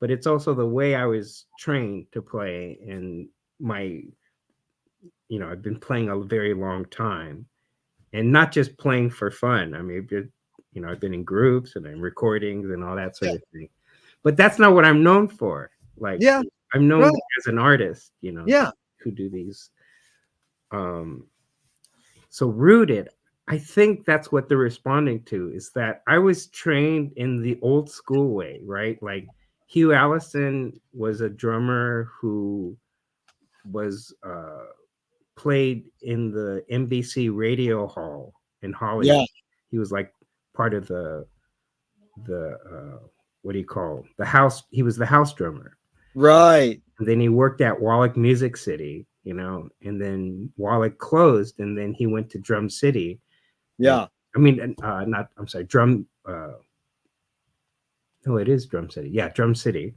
But it's also the way I was trained to play, and I've been playing a very long time, and not just playing for fun. I mean, I've been in groups and in recordings and all that sort of thing. But that's not what I'm known for. Like, Yeah. I'm known Right. as an artist, Yeah. who do these. So rooted, I think that's what they're responding to, is that I was trained in the old school way, right? Like Hugh Allison was a drummer who was played in the NBC Radio Hall in Yeah. Hollywood. He was like part of the what do you call the house? He was the house drummer. Right. And then he worked at Wallach Music City, you know, and then Wallach closed, and then he went to Drum City. And, Yeah. I mean, not. I'm sorry, Drum. No, it is Drum City. Yeah, Drum City.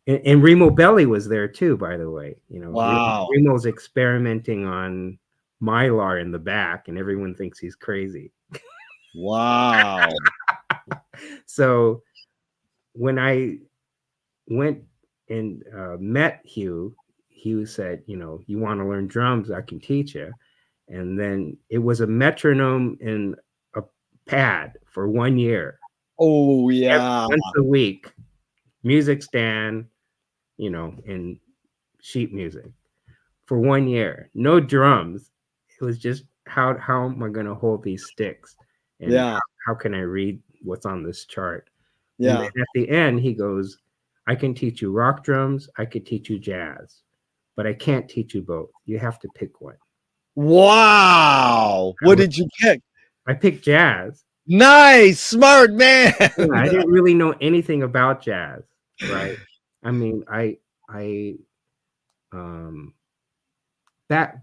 And Remo Belli was there too, by the way. You know, Wow. Remo's experimenting on Mylar in the back, and everyone thinks he's crazy. Wow. So when I went and met Hugh, Hugh said, you know, you want to learn drums, I can teach you. And then it was a metronome and a pad for 1 year. Oh, yeah. Once a week, music stand, you know, and sheet music for 1 year. No drums. It was just how am I going to hold these sticks, and Yeah. how can I read what's on this chart? And Yeah. then at the end, he goes, I can teach you rock drums, I could teach you jazz, but I can't teach you both. You have to pick one. Wow. What did you pick? I picked jazz. Nice. Smart man. Yeah, I didn't really know anything about jazz, right? I mean, I that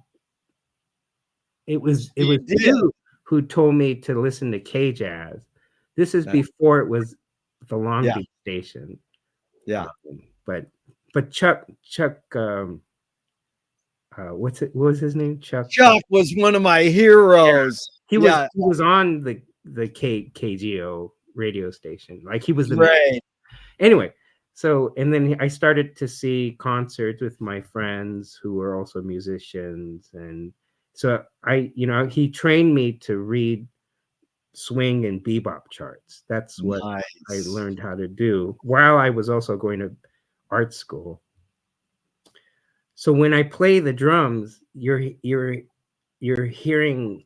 it was You did. you who told me to listen to K Jazz. This is before it was the Long Yeah. Beach station. Yeah. But Chuck what was his name? Chuck was one of my heroes. He Yeah. was on the KGO radio station. Like he was the Right. anyway. So and then I started to see concerts with my friends who were also musicians, and so he trained me to read swing and bebop charts. That's what I Nice. learned how to do while I was also going to art school. So when I play the drums, you're hearing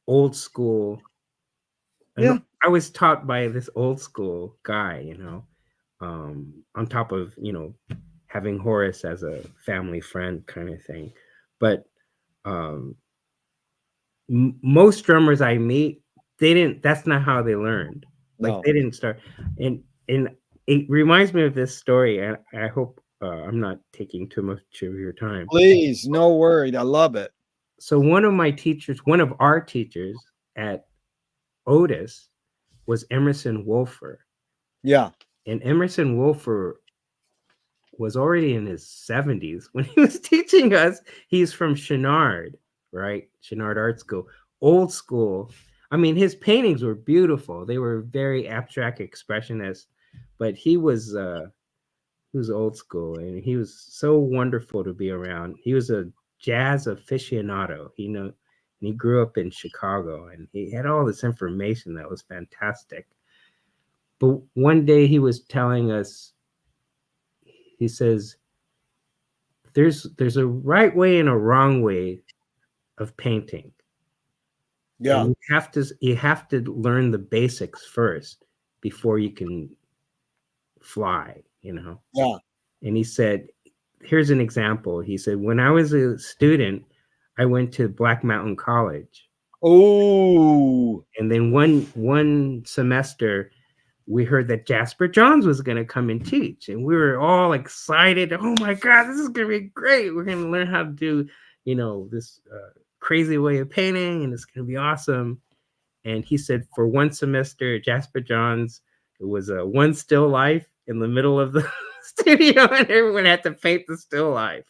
old school. Yeah. I was taught by this old school guy, on top of, having Horace as a family friend kind of thing. But most drummers I meet, that's not how they learned. Like No. they didn't start. And it reminds me of this story, and I hope I'm not taking too much of your time. Please, no worry. I love it. So one of our teachers at Otis was Emerson Wolfer. Yeah. And Emerson Wolfer was already in his 70s when he was teaching us. He's from Chenard, right? Chenard Art School, old school. I mean, his paintings were beautiful. They were very abstract expressionist, but he was old school, and he was so wonderful to be around. He was a jazz aficionado. And he grew up in Chicago, and he had all this information that was fantastic. But one day he was telling us, he says, there's a right way and a wrong way of painting. Yeah. And you have to learn the basics first before you can fly, Yeah. And he said, here's an example. He said, when I was a student, I went to Black Mountain College. Oh. And then one semester, we heard that Jasper Johns was going to come and teach, and we were all excited. Oh my God, this is going to be great. We're going to learn how to do, this crazy way of painting, and it's going to be awesome. And he said for one semester, Jasper Johns, it was a one still life in the middle of the studio, and everyone had to paint the still life.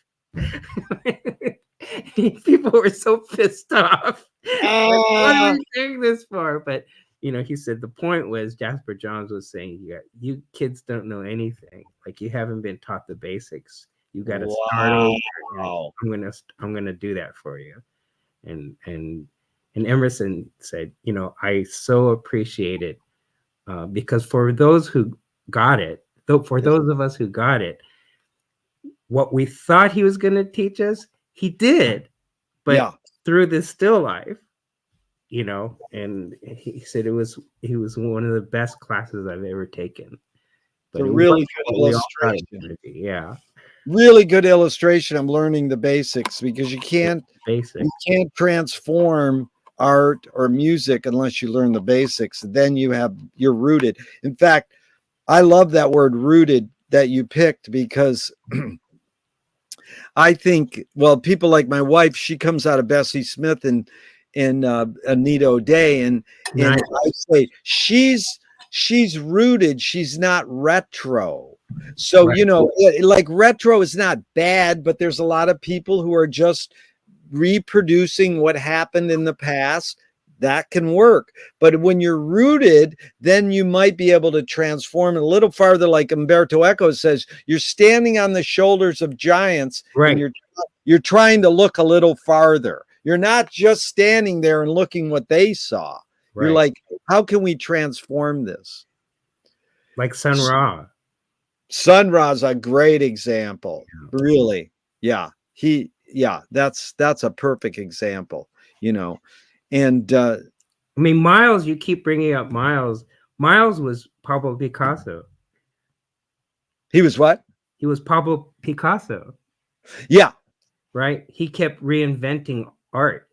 People were so pissed off. Like, what are we doing this for? But he said the point was Jasper Johns was saying, you kids don't know anything. Like you haven't been taught the basics. You got to start over. I'm gonna do that for you. And Emerson said, I so appreciate it because for those who got it, those of us who got it, what we thought he was going to teach us, he did, but through this still life, and he said he was one of the best classes I've ever taken. It's a but it really works good when we all got illustration. energy. Yeah, Really good illustration. I'm learning the basics because basic. you can't transform art or music unless you learn the basics. Then you're rooted. In fact, I love that word rooted that you picked because I think, well, people like my wife, she comes out of Bessie Smith and Anita O'Day, and Nice. I say she's rooted. She's not retro. So Right. like retro is not bad, but there's a lot of people who are just reproducing what happened in the past. That can work. But when you're rooted, then you might be able to transform it a little farther. Like Umberto Eco says, you're standing on the shoulders of giants and Right. you're trying to look a little farther. You're not just standing there and looking what they saw. You're Right. like, how can we transform this? Like Sun Ra. Sun Ra's a great example. Really. Yeah. That's a perfect example, And I mean, Miles, you keep bringing up Miles. Miles was Pablo Picasso. he was what? He was Pablo Picasso, Yeah. right? He kept reinventing art.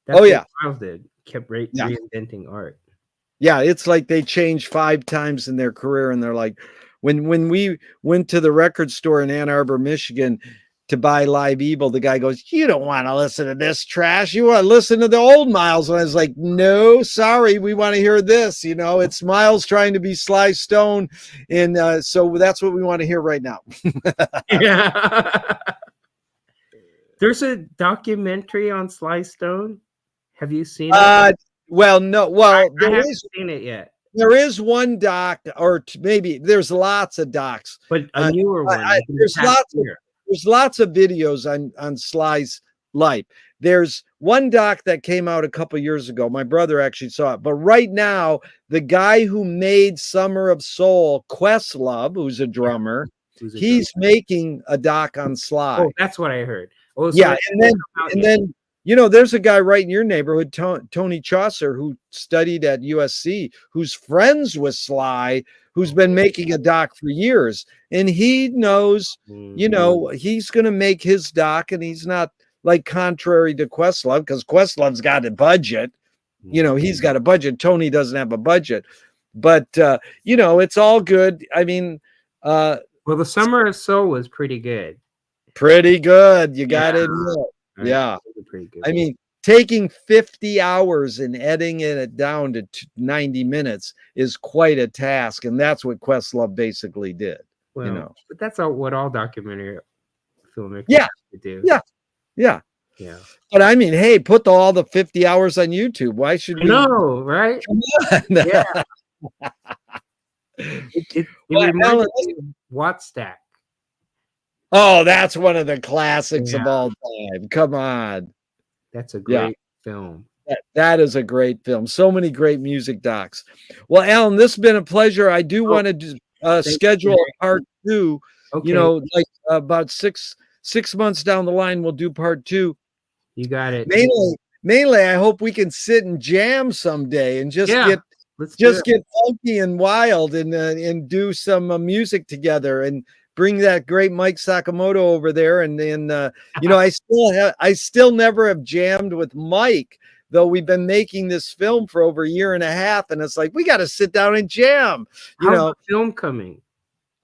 That's Oh, what yeah. Miles did. Kept Yeah. reinventing art. Yeah. It's like they changed 5 times in their career. And they're like, when we went to the record store in Ann Arbor, Michigan, to buy Live Evil, the guy goes, "You don't want to listen to this trash. You want to listen to the old Miles." And I was like, "No, sorry, we want to hear this." It's Miles trying to be Sly Stone, and so that's what we want to hear right now. Yeah. There's a documentary on Sly Stone. Have you seen it? Well, no. Well, I haven't seen it yet. There is one doc, or maybe there's lots of docs, but a newer one. There's lots of videos on Sly's life. There's one doc that came out a couple years ago. My brother actually saw it. But right now, the guy who made Summer of Soul, Questlove, who's a drummer, he's making a doc on Sly. Oh, that's what I heard. Oh, so yeah, and then there's a guy right in your neighborhood, Tony Chaucer, who studied at USC, who's friends with Sly, who's been making a doc for years, and he knows, he's going to make his doc, and he's not like contrary to Questlove, because Questlove's got a budget. He's got a budget. Tony doesn't have a budget, but it's all good. I mean, well, the Summer of Soul was pretty good. Pretty good. You got it. Yeah. Pretty good. I mean, taking 50 hours and editing it down to 90 minutes is quite a task. And that's what Questlove basically did. Well, but that's what all documentary filmmakers do. Yeah. But I mean, hey, put all the 50 hours on YouTube. Why should we? No, right? Come on. Yeah. It reminds me of Wattstack. Oh, that's one of the classics of all time. Come on. That's a great film. That is a great film. So many great music docs. Well, Alan, this has been a pleasure. I do want to schedule a part 2. Okay. Like about six months down the line, we'll do part 2. You got it. Mainly, I hope we can sit and jam someday and just get funky and wild and do some music together and bring that great Mike Sakamoto over there. And then, I still never have jammed with Mike, though we've been making this film for over a year and a half. And it's like, we got to sit down and jam. How's the film coming?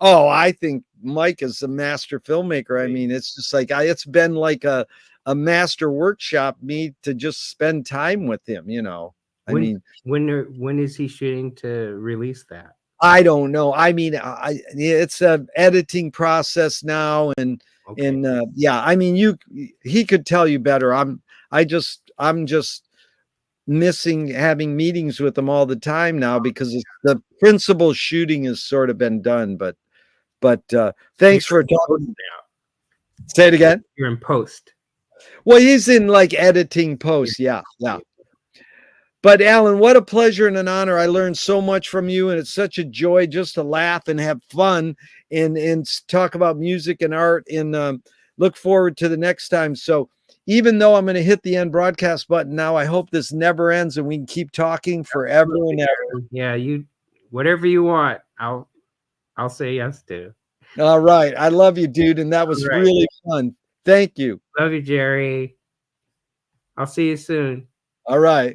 Oh, I think Mike is a master filmmaker. I mean, it's just like, it's been like a master workshop me to just spend time with him, when is he shooting to release that? I don't know. I mean, it's an editing process now, and I mean, he could tell you better. I'm just missing having meetings with him all the time now because the principal shooting has sort of been done. But thanks for talking. Say it again. You're in post. Well, he's in like editing post. Yeah. But Alan, what a pleasure and an honor. I learned so much from you, and it's such a joy just to laugh and have fun and talk about music and art, and look forward to the next time. So even though I'm going to hit the end broadcast button now, I hope this never ends and we can keep talking forever and ever. Yeah, whatever you want. I'll I'll say yes to. All right. I love you, dude. And that All was right. really fun. Thank you. Love you, Gerry. I'll see you soon. All right.